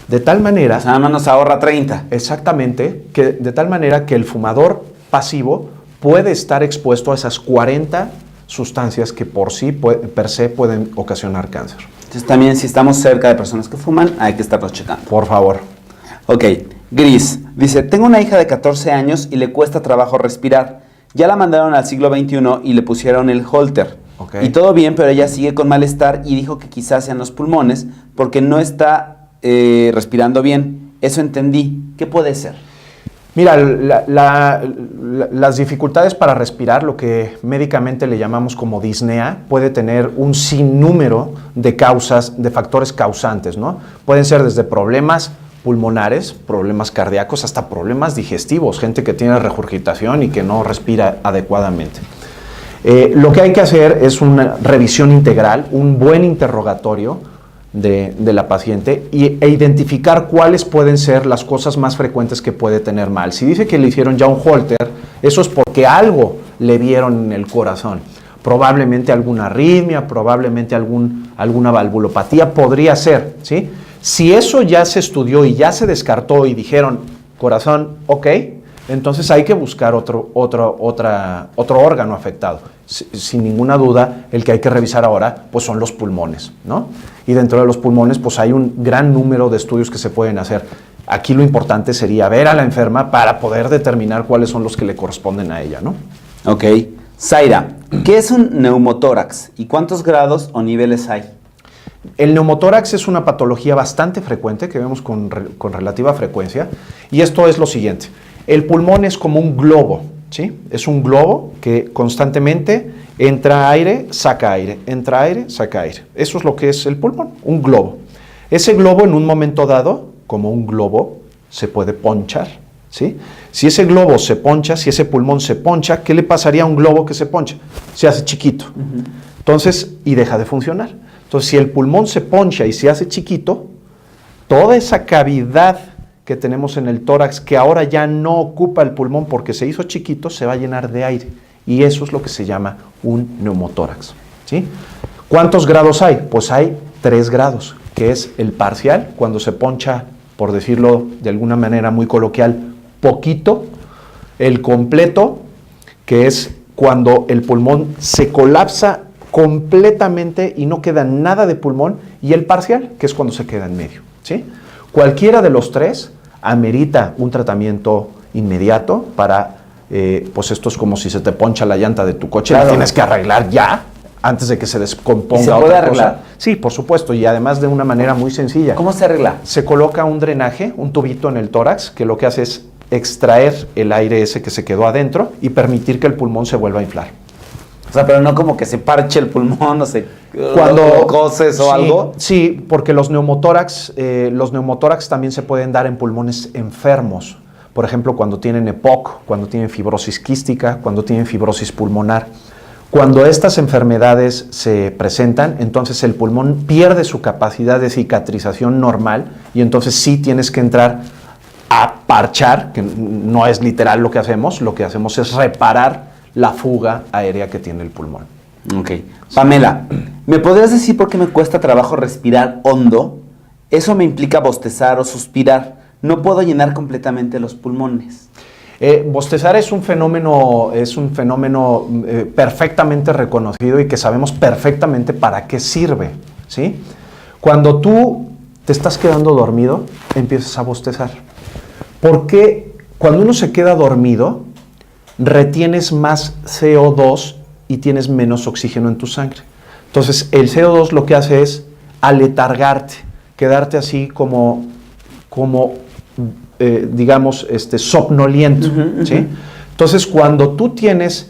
De tal manera... O sea, nada más nos ahorra 30. Exactamente, de tal manera que el fumador pasivo puede estar expuesto a esas 40 sustancias que per se pueden ocasionar cáncer. Entonces también, si estamos cerca de personas que fuman, hay que estarlos checando. Por favor. Ok, Gris dice, tengo una hija de 14 años y le cuesta trabajo respirar. Ya la mandaron al siglo XXI y le pusieron el Holter. Okay. Y todo bien, pero ella sigue con malestar y dijo que quizás sean los pulmones porque no está respirando bien. Eso entendí. ¿Qué puede ser? Mira, las dificultades para respirar, lo que médicamente le llamamos como disnea, puede tener un sinnúmero de causas, de factores causantes, ¿no? Pueden ser desde problemas pulmonares, problemas cardíacos, hasta problemas digestivos, gente que tiene regurgitación y que no respira adecuadamente. Lo que hay que hacer es una revisión integral, un buen interrogatorio de la paciente e identificar cuáles pueden ser las cosas más frecuentes que puede tener mal. Si dice que le hicieron ya un Holter, eso es porque algo le vieron en el corazón. Probablemente alguna arritmia, probablemente alguna valvulopatía, podría ser, ¿sí? Si eso ya se estudió y ya se descartó y dijeron, corazón, ok, entonces hay que buscar otro órgano afectado. Sin ninguna duda, el que hay que revisar ahora pues son los pulmones, ¿no? Y dentro de los pulmones pues hay un gran número de estudios que se pueden hacer. Aquí lo importante sería ver a la enferma para poder determinar cuáles son los que le corresponden a ella, ¿no? Ok. Zaira, ¿qué es un neumotórax y cuántos grados o niveles hay? El neumotórax es una patología bastante frecuente que vemos con relativa frecuencia, y esto es lo siguiente. El pulmón es como un globo, ¿sí? Es un globo que constantemente entra aire, saca aire, entra aire, saca aire. Eso es lo que es el pulmón, un globo. Ese globo en un momento dado, como un globo, se puede ponchar, ¿sí? Si ese globo se poncha, si ese pulmón se poncha, ¿qué le pasaría a un globo que se poncha? Se hace chiquito. Entonces, y deja de funcionar. Entonces, si el pulmón se poncha y se hace chiquito, toda esa cavidad que tenemos en el tórax, que ahora ya no ocupa el pulmón porque se hizo chiquito, se va a llenar de aire. Y eso es lo que se llama un neumotórax, ¿sí? ¿Cuántos grados hay? Pues hay 3 grados, que es el parcial, cuando se poncha, por decirlo de alguna manera muy coloquial, poquito; el completo, que es cuando el pulmón se colapsa completamente y no queda nada de pulmón; y el parcial, que es cuando se queda en medio, ¿sí? Cualquiera de los 3 amerita un tratamiento inmediato para, pues esto es como si se te poncha la llanta de tu coche, Claro. la tienes que arreglar ya, antes de que se descomponga. ¿Y se puede otra arreglar? cosa. Sí, por supuesto, y además de una manera muy sencilla. ¿Cómo se arregla? Se coloca un drenaje, un tubito en el tórax, que lo que hace es extraer el aire ese que se quedó adentro y permitir que el pulmón se vuelva a inflar. O sea, pero no como que se parche el pulmón, o se Cuando coses o sí, algo. Sí, porque los neumotórax también se pueden dar en pulmones enfermos. Por ejemplo, cuando tienen EPOC, cuando tienen fibrosis quística, cuando tienen fibrosis pulmonar. Cuando estas enfermedades se presentan, entonces el pulmón pierde su capacidad de cicatrización normal y entonces sí tienes que entrar a parchar, que no es literal lo que hacemos es reparar la fuga aérea que tiene el pulmón. Ok. Pamela, ¿me podrías decir por qué me cuesta trabajo respirar hondo? Eso me implica bostezar o suspirar. No puedo llenar completamente los pulmones. Bostezar es un fenómeno perfectamente reconocido y que sabemos perfectamente para qué sirve, ¿sí? Cuando tú te estás quedando dormido, empiezas a bostezar. Porque cuando uno se queda dormido, retienes más CO2 y tienes menos oxígeno en tu sangre. Entonces, el CO2 lo que hace es aletargarte, quedarte así como digamos, somnoliento, ¿sí? Entonces, cuando tú tienes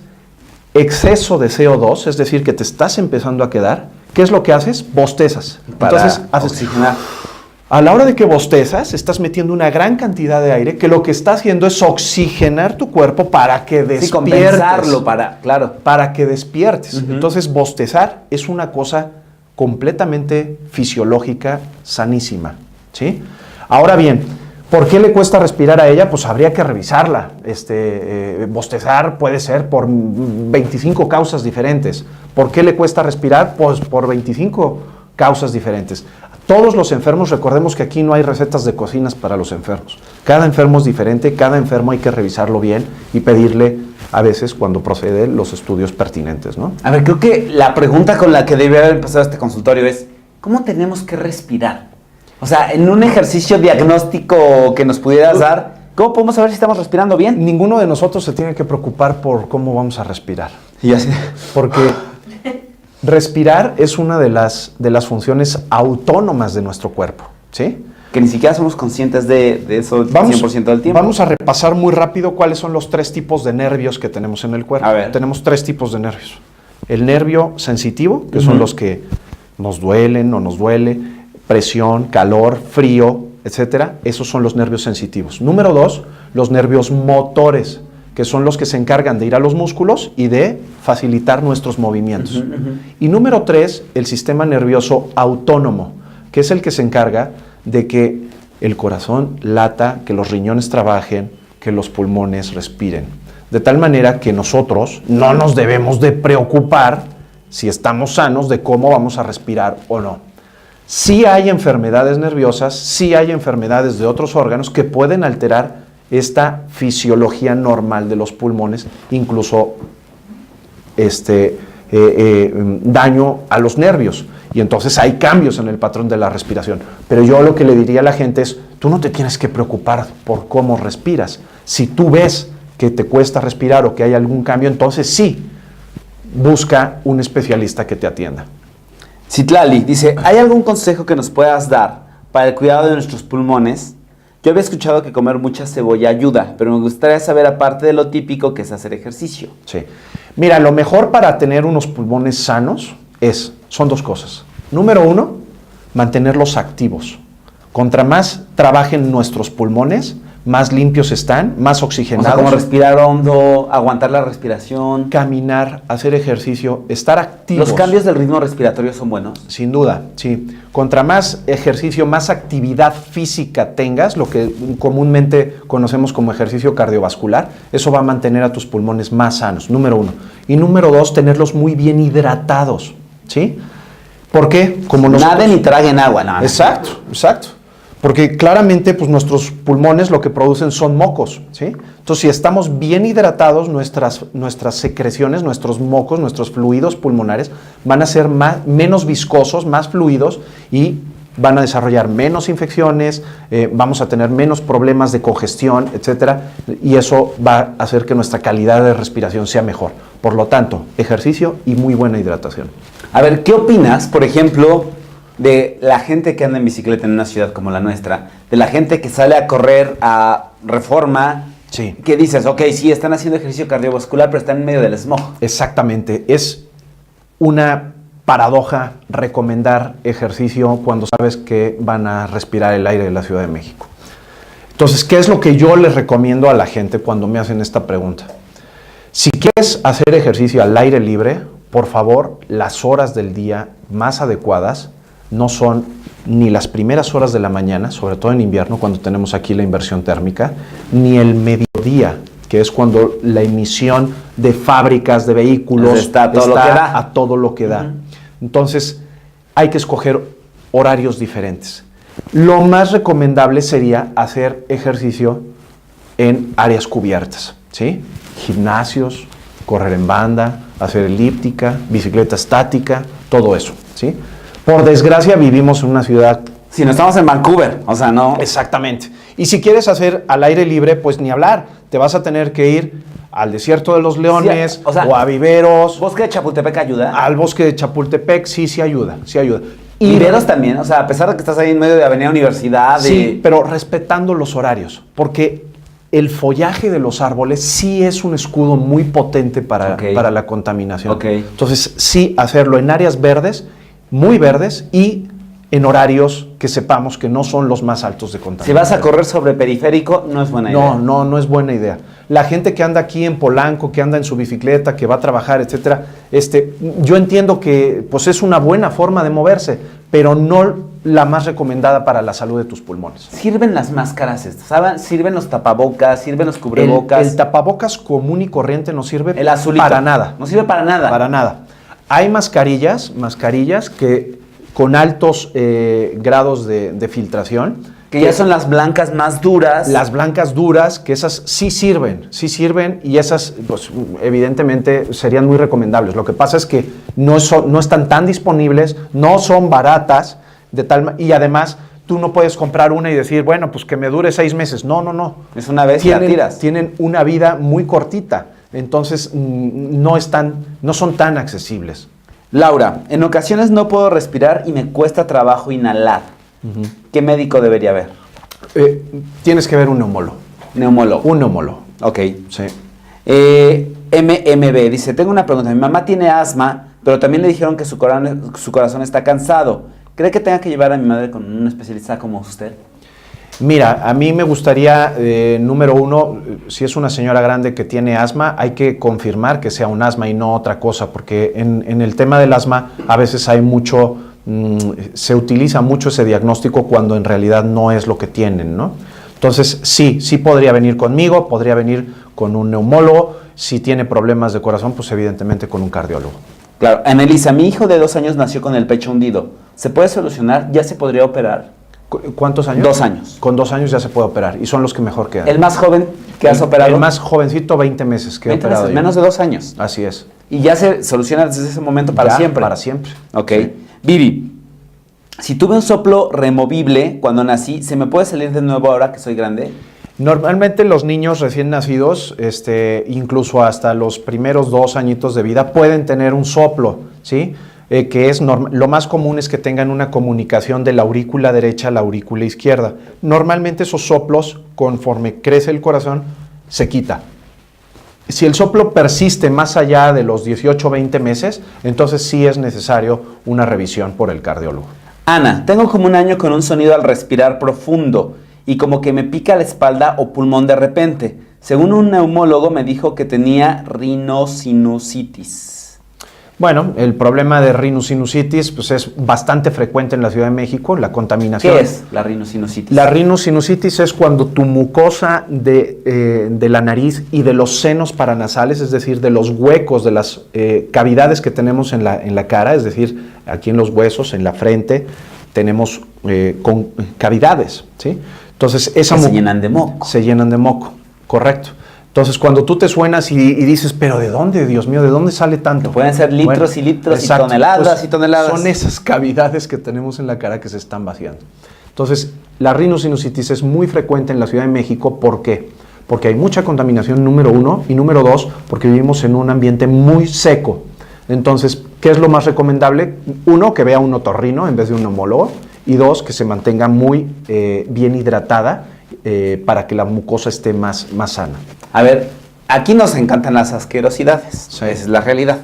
exceso de CO2, es decir, que te estás empezando a quedar, ¿qué es lo que haces? Bostezas. Entonces, haces oxigenar. A la hora de que bostezas, estás metiendo una gran cantidad de aire que lo que está haciendo es oxigenar tu cuerpo para que despiertes. Sí, compensarlo para que despiertes. Entonces, bostezar es una cosa completamente fisiológica, sanísima, ¿sí? Ahora bien, ¿por qué le cuesta respirar a ella? Pues habría que revisarla. Bostezar puede ser por 25 causas diferentes. ¿Por qué le cuesta respirar? Pues por 25 causas diferentes. Todos los enfermos, recordemos que aquí no hay recetas de cocinas para los enfermos. Cada enfermo es diferente, cada enfermo hay que revisarlo bien y pedirle a veces cuando procede los estudios pertinentes, ¿no? A ver, creo que la pregunta con la que debe haber empezado este consultorio es ¿cómo tenemos que respirar? O sea, en un ejercicio diagnóstico que nos pudieras dar, ¿cómo podemos saber si estamos respirando bien? Ninguno de nosotros se tiene que preocupar por cómo vamos a respirar. Y así. Porque respirar es una de las funciones autónomas de nuestro cuerpo, ¿sí? Que ni siquiera somos conscientes de eso 100% del tiempo. Vamos a repasar muy rápido cuáles son los 3 tipos de nervios que tenemos en el cuerpo. A ver. Tenemos 3 tipos de nervios. El nervio sensitivo, que son los que nos duelen o nos duele, presión, calor, frío, etcétera. Esos son los nervios sensitivos. Número 2, los nervios motores, que son los que se encargan de ir a los músculos y de facilitar nuestros movimientos. Y número 3, el sistema nervioso autónomo, que es el que se encarga de que el corazón lata, que los riñones trabajen, que los pulmones respiren. De tal manera que nosotros no nos debemos de preocupar si estamos sanos de cómo vamos a respirar o no. Sí hay enfermedades nerviosas, sí hay enfermedades de otros órganos que pueden alterar esta fisiología normal de los pulmones, incluso daño a los nervios. Y entonces hay cambios en el patrón de la respiración. Pero yo lo que le diría a la gente es, tú no te tienes que preocupar por cómo respiras. Si tú ves que te cuesta respirar o que hay algún cambio, entonces sí, busca un especialista que te atienda. Citlali dice, ¿hay algún consejo que nos puedas dar para el cuidado de nuestros pulmones? Yo había escuchado que comer mucha cebolla ayuda, pero me gustaría saber, aparte de lo típico, que es hacer ejercicio. Sí. Mira, lo mejor para tener unos pulmones sanos son 2 cosas. Número 1, mantenerlos activos. Contra más trabajen nuestros pulmones, más limpios están, más oxigenados. O sea, como respirar hondo, aguantar la respiración. Caminar, hacer ejercicio, estar activos. ¿Los cambios del ritmo respiratorio son buenos? Sin duda, sí. Contra más ejercicio, más actividad física tengas, lo que comúnmente conocemos como ejercicio cardiovascular, eso va a mantener a tus pulmones más sanos, número 1. Y número 2, tenerlos muy bien hidratados, ¿sí? ¿Por qué? Como Naden y traguen agua. No, exacto, exacto. Porque claramente pues, nuestros pulmones lo que producen son mocos, ¿sí? Entonces, si estamos bien hidratados, nuestras secreciones, nuestros mocos, nuestros fluidos pulmonares van a ser menos viscosos, más fluidos y van a desarrollar menos infecciones, vamos a tener menos problemas de congestión, etcétera, y eso va a hacer que nuestra calidad de respiración sea mejor. Por lo tanto, ejercicio y muy buena hidratación. A ver, ¿qué opinas, por ejemplo, de la gente que anda en bicicleta en una ciudad como la nuestra, de la gente que sale a correr a Reforma, sí, que dices, ok, sí, están haciendo ejercicio cardiovascular, pero están en medio del smog? Exactamente, es una paradoja recomendar ejercicio cuando sabes que van a respirar el aire de la Ciudad de México. Entonces, ¿qué es lo que yo les recomiendo a la gente cuando me hacen esta pregunta? Si quieres hacer ejercicio al aire libre, por favor, las horas del día más adecuadas no son ni las primeras horas de la mañana, sobre todo en invierno, cuando tenemos aquí la inversión térmica, ni el mediodía, que es cuando la emisión de fábricas, de vehículos, está a todo lo que da. Entonces, hay que escoger horarios diferentes. Lo más recomendable sería hacer ejercicio en áreas cubiertas, ¿sí? Gimnasios, correr en banda, hacer elíptica, bicicleta estática, todo eso, ¿sí? Por desgracia vivimos en una ciudad... Si no estamos en Vancouver, o sea, no... Exactamente. Y si quieres hacer al aire libre, pues ni hablar. Te vas a tener que ir al Desierto de los Leones, Sí, o sea, o a Viveros. ¿Bosque de Chapultepec ayuda? Al bosque de Chapultepec, sí ayuda, sí ayuda. Y Viveros también, o sea, a pesar de que estás ahí en medio de Avenida Universidad... Sí, pero respetando los horarios, porque el follaje de los árboles sí es un escudo muy potente para la contaminación. Entonces, sí hacerlo en áreas verdes, muy verdes, y en horarios que sepamos que no son los más altos de contaminación. Si vas a correr sobre periférico, no es buena idea. No es buena idea. La gente que anda aquí en Polanco, que anda en su bicicleta, que va a trabajar, etcétera, yo entiendo que pues es una buena forma de moverse, pero no la más recomendada para la salud de tus pulmones. ¿Sirven las máscaras estas? ¿Saben? ¿Sirven los tapabocas? ¿Sirven los cubrebocas? El tapabocas común y corriente no sirve el azulito. Para nada. No sirve para nada. Para nada. Hay mascarillas que con altos grados de filtración. Que ya son las blancas más duras. Las blancas duras, que esas sí sirven, y esas, pues, evidentemente serían muy recomendables. Lo que pasa es que no están tan disponibles, no son baratas, y además tú no puedes comprar una y decir, bueno, pues que me dure 6 meses. No. Es una vez y la tiras. Tienen una vida muy cortita, entonces no son tan accesibles. Laura, en ocasiones no puedo respirar y me cuesta trabajo inhalar. ¿Qué médico debería ver? Tienes que ver un neumólogo. Un neumólogo. Ok. Sí. MMB dice, tengo una pregunta. Mi mamá tiene asma, pero también le dijeron que su corazón está cansado. ¿Cree que tenga que llevar a mi madre con un especialista como usted? Mira, a mí me gustaría, número uno, si es una señora grande que tiene asma, hay que confirmar que sea un asma y no otra cosa, porque en el tema del asma a veces hay se utiliza mucho ese diagnóstico cuando en realidad no es lo que tienen, ¿no? Entonces, sí podría venir conmigo, podría venir con un neumólogo. Si tiene problemas de corazón, pues evidentemente con un cardiólogo. Claro. Anelisa, mi hijo de 2 años nació con el pecho hundido. ¿Se puede solucionar? ¿Ya se podría operar? ¿Cuántos años? 2 años. Con 2 años ya se puede operar y son los que mejor quedan. ¿El más joven que has operado? El más jovencito, 20 meses que he operado. Menos de 2 años. Así es. Y ya se soluciona desde ese momento para siempre. Para siempre. Ok. Sí. Vivi, si tuve un soplo removible cuando nací, ¿se me puede salir de nuevo ahora que soy grande? Normalmente los niños recién nacidos, incluso hasta los primeros 2 añitos de vida, pueden tener un soplo, ¿sí? Que es lo más común es que tengan una comunicación de la aurícula derecha a la aurícula izquierda. Normalmente esos soplos, conforme crece el corazón, se quita. Si el soplo persiste más allá de los 18 o 20 meses, entonces sí es necesario una revisión por el cardiólogo. Ana, tengo como 1 año con un sonido al respirar profundo y como que me pica la espalda o pulmón de repente. Según un neumólogo me dijo que tenía rinosinusitis. Bueno, el problema de rinosinusitis pues es bastante frecuente en la Ciudad de México, la contaminación. ¿Qué es la rinosinusitis? La rinosinusitis es cuando tu mucosa de la nariz y de los senos paranasales, es decir, de los huecos, de las cavidades que tenemos en la cara, es decir, aquí en los huesos, en la frente, tenemos con cavidades, ¿sí? Entonces, se llenan de moco. Se llenan de moco, correcto. Entonces, cuando tú te suenas y dices, pero ¿de dónde, Dios mío, de dónde sale tanto? Que pueden ser litros y litros, exacto, y toneladas pues, y toneladas. Son esas cavidades que tenemos en la cara que se están vaciando. Entonces, la rinosinusitis es muy frecuente en la Ciudad de México. ¿Por qué? Porque hay mucha contaminación, número 1, y número 2, porque vivimos en un ambiente muy seco. Entonces, ¿qué es lo más recomendable? 1, que vea un otorrino en vez de un neumólogo, y 2, que se mantenga muy bien hidratada para que la mucosa esté más sana. A ver, aquí nos encantan las asquerosidades, sí. Esa es la realidad.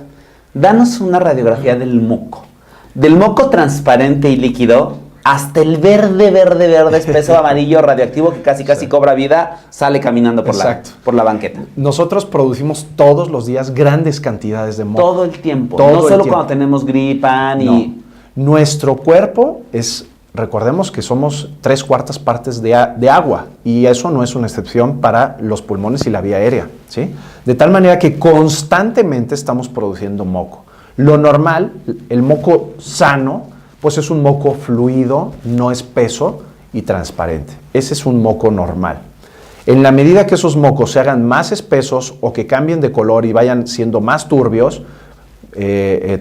Danos una radiografía del moco. Del moco transparente y líquido hasta el verde espeso amarillo radioactivo que casi cobra vida, sale caminando por la banqueta. Nosotros producimos todos los días grandes cantidades de moco. Todo el tiempo, no solo cuando tenemos gripa ni... Nuestro cuerpo recordemos que somos 3/4 partes de agua, y eso no es una excepción para los pulmones y la vía aérea, ¿sí? De tal manera que constantemente estamos produciendo moco. Lo normal, el moco sano, pues es un moco fluido, no espeso y transparente. Ese es un moco normal. En la medida que esos mocos se hagan más espesos o que cambien de color y vayan siendo más turbios,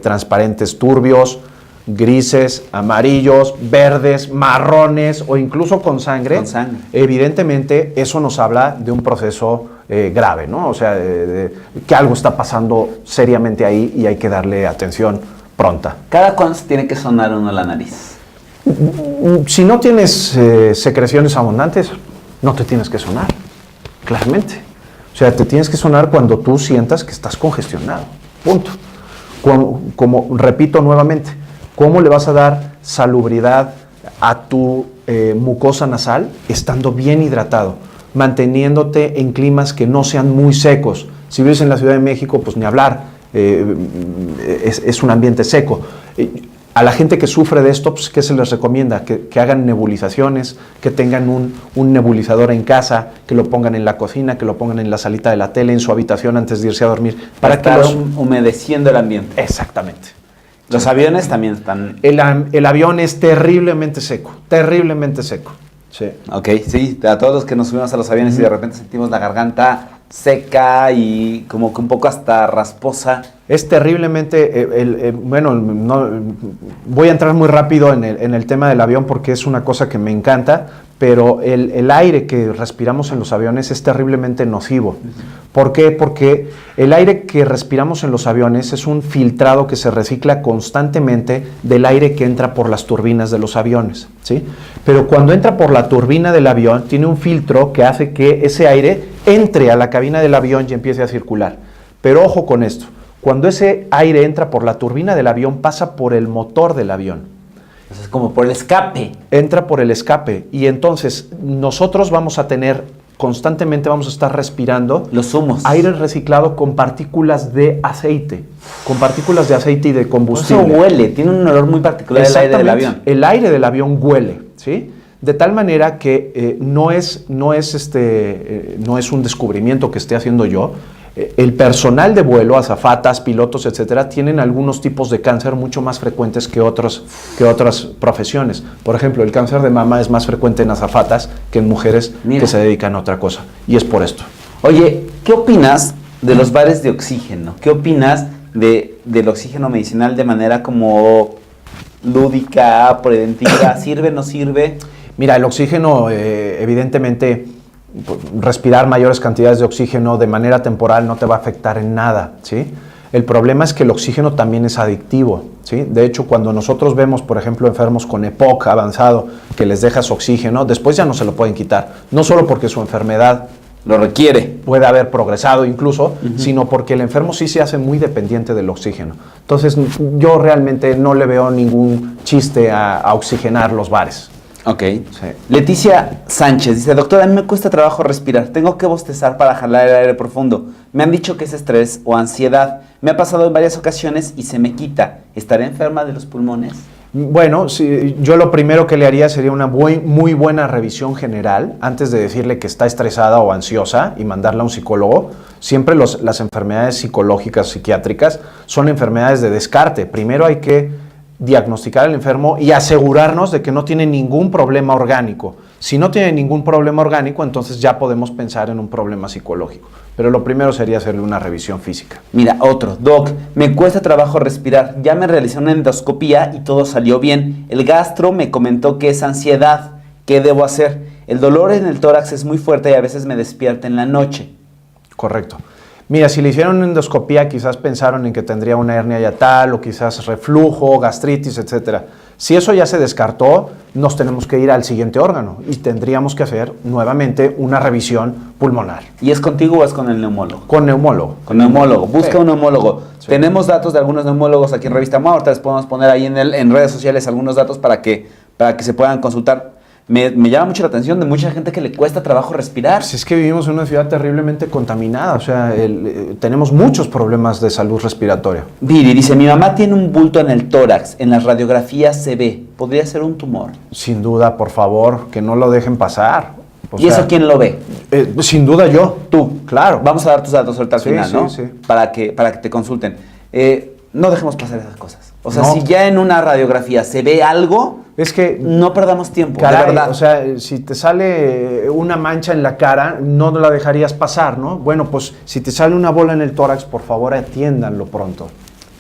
transparentes turbios, grises, amarillos, verdes, marrones o incluso con sangre, evidentemente eso nos habla de un proceso grave, ¿no? O sea, que algo está pasando seriamente ahí y hay que darle atención pronta. ¿Cada cuándo se tiene que sonar uno la nariz? Si no tienes secreciones abundantes, no te tienes que sonar, claramente. O sea, te tienes que sonar cuando tú sientas que estás congestionado, punto. Como repito nuevamente, ¿cómo le vas a dar salubridad a tu mucosa nasal? Estando bien hidratado, manteniéndote en climas que no sean muy secos. Si vives en la Ciudad de México, pues ni hablar, es un ambiente seco. A la gente que sufre de esto, pues, ¿qué se les recomienda? Que hagan nebulizaciones, que tengan un nebulizador en casa, que lo pongan en la cocina, que lo pongan en la salita de la tele, en su habitación antes de irse a dormir. Para estar humedeciendo el ambiente. Exactamente. Los aviones también están... El avión es terriblemente seco, terriblemente seco. Sí. Ok, sí, a todos los que nos subimos a los aviones y de repente sentimos la garganta seca y como que un poco hasta rasposa. Es terriblemente, bueno, no, voy a entrar muy rápido en el tema del avión porque es una cosa que me encanta, pero el aire que respiramos en los aviones es terriblemente nocivo. ¿Por qué? Porque el aire que respiramos en los aviones es un filtrado que se recicla constantemente del aire que entra por las turbinas de los aviones, ¿sí? Pero cuando entra por la turbina del avión, tiene un filtro que hace que ese aire entre a la cabina del avión y empiece a circular. Pero ojo con esto, cuando ese aire entra por la turbina del avión, pasa por el motor del avión. Es como por el escape. Entra por el escape y entonces nosotros vamos a tener, constantemente vamos a estar respirando los humos. Aire reciclado con partículas de aceite, y de combustible. Eso huele, tiene un olor muy particular el aire del avión. El aire del avión huele, ¿sí? De tal manera que no es un descubrimiento que esté haciendo yo. El personal de vuelo, azafatas, pilotos, etcétera, tienen algunos tipos de cáncer mucho más frecuentes que otras profesiones. Por ejemplo, el cáncer de mama es más frecuente en azafatas que en mujeres que se dedican a otra cosa. Y es por esto. Oye, ¿qué opinas de los bares de oxígeno? ¿Qué opinas del oxígeno medicinal de manera como lúdica, preventiva? ¿Sirve, no sirve? Mira, el oxígeno, evidentemente, respirar mayores cantidades de oxígeno de manera temporal no te va a afectar en nada, ¿sí? El problema es que el oxígeno también es adictivo, ¿sí? De hecho, cuando nosotros vemos, por ejemplo, enfermos con EPOC avanzado que les dejas oxígeno, después ya no se lo pueden quitar, no solo porque su enfermedad lo requiere, puede haber progresado incluso, sino porque el enfermo sí se hace muy dependiente del oxígeno. Entonces, yo realmente no le veo ningún chiste a oxigenar los bares. Ok. Sí. Leticia Sánchez dice: doctora, a mí me cuesta trabajo respirar. Tengo que bostezar para jalar el aire profundo. Me han dicho que es estrés o ansiedad. Me ha pasado en varias ocasiones y se me quita. ¿Estaré enferma de los pulmones? Bueno, sí, yo lo primero que le haría sería una muy buena revisión general antes de decirle que está estresada o ansiosa y mandarla a un psicólogo. Siempre las enfermedades psicológicas, psiquiátricas, son enfermedades de descarte. Primero hay que diagnosticar al enfermo y asegurarnos de que no tiene ningún problema orgánico. Si no tiene ningún problema orgánico, entonces ya podemos pensar en un problema psicológico. Pero lo primero sería hacerle una revisión física. Mira, otro. Doc, me cuesta trabajo respirar. Ya me realicé una endoscopía y todo salió bien. El gastro me comentó que es ansiedad. ¿Qué debo hacer? El dolor en el tórax es muy fuerte y a veces me despierta en la noche. Correcto. Mira, si le hicieron una endoscopía, quizás pensaron en que tendría una hernia yatal o quizás reflujo, gastritis, etc. Si eso ya se descartó, nos tenemos que ir al siguiente órgano y tendríamos que hacer nuevamente una revisión pulmonar. ¿Y es contigo o es con el neumólogo? Con neumólogo. Con neumólogo. Busca un neumólogo. Sí. Tenemos datos de algunos neumólogos aquí en Revista MOA. Ahorita les podemos poner ahí en redes sociales algunos datos para que para que se puedan consultar. Me llama mucho la atención de mucha gente que le cuesta trabajo respirar. Pues es que vivimos en una ciudad terriblemente contaminada, o sea, tenemos muchos problemas de salud respiratoria. Viri dice, mi mamá tiene un bulto en el tórax, en las radiografías se ve, podría ser un tumor. Sin duda, por favor, que no lo dejen pasar. ¿Y eso quién lo ve? Sin duda yo. Tú, claro. Vamos a dar tus datos ahorita al Sí, final, ¿no? sí. Para que te consulten. No dejemos pasar esas cosas. O sea, No. si ya en una radiografía se ve algo, Es que, no perdamos tiempo, caray, de verdad. o sea, si te sale una mancha en la cara, no la dejarías pasar, ¿no? Bueno, pues si te sale una bola en el tórax, por favor atiéndanlo pronto.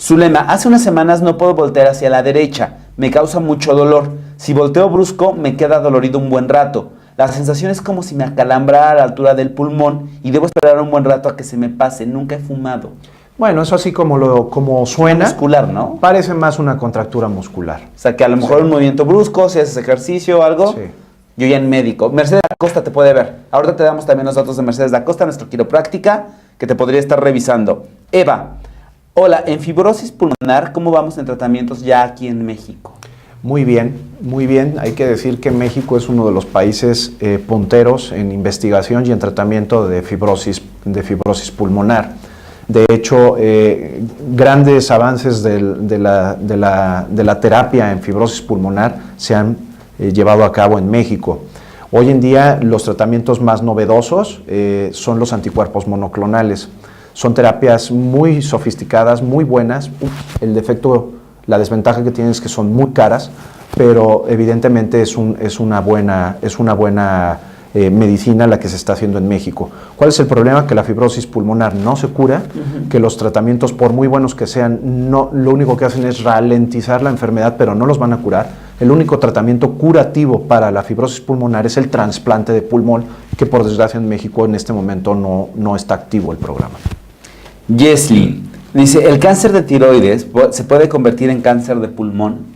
Zulema, hace unas semanas no puedo voltear hacia la derecha, me causa mucho dolor. Si volteo brusco, me queda dolorido un buen rato. La sensación es como si me acalambrara a la altura del pulmón y debo esperar un buen rato a que se me pase. Nunca he fumado. Bueno, eso así como suena, Muscular, ¿no? parece más una contractura muscular. O sea, que a lo mejor un movimiento brusco, si haces ejercicio o algo. Sí. Yo ya en médico. Mercedes Acosta te puede ver. Ahorita te damos también los datos de Mercedes Acosta, nuestro quiropráctica, que te podría estar revisando. Eva, hola, en fibrosis pulmonar, ¿cómo vamos en tratamientos ya aquí en México? Muy bien, muy bien. Hay que decir que México es uno de los países punteros en investigación y en tratamiento de fibrosis pulmonar. De hecho, grandes avances de la terapia en fibrosis pulmonar se han llevado a cabo en México. Hoy en día los tratamientos más novedosos son los anticuerpos monoclonales. Son terapias muy sofisticadas, muy buenas. La desventaja que tienen es que son muy caras, pero evidentemente es una buena medicina la que se está haciendo en México. ¿Cuál es el problema? Que la fibrosis pulmonar no se cura, que los tratamientos, por muy buenos que sean, lo único que hacen es ralentizar la enfermedad, pero no los van a curar. El único tratamiento curativo para la fibrosis pulmonar es el trasplante de pulmón, que por desgracia en México en este momento no está activo el programa. Yesley dice, ¿el cáncer de tiroides se puede convertir en cáncer de pulmón?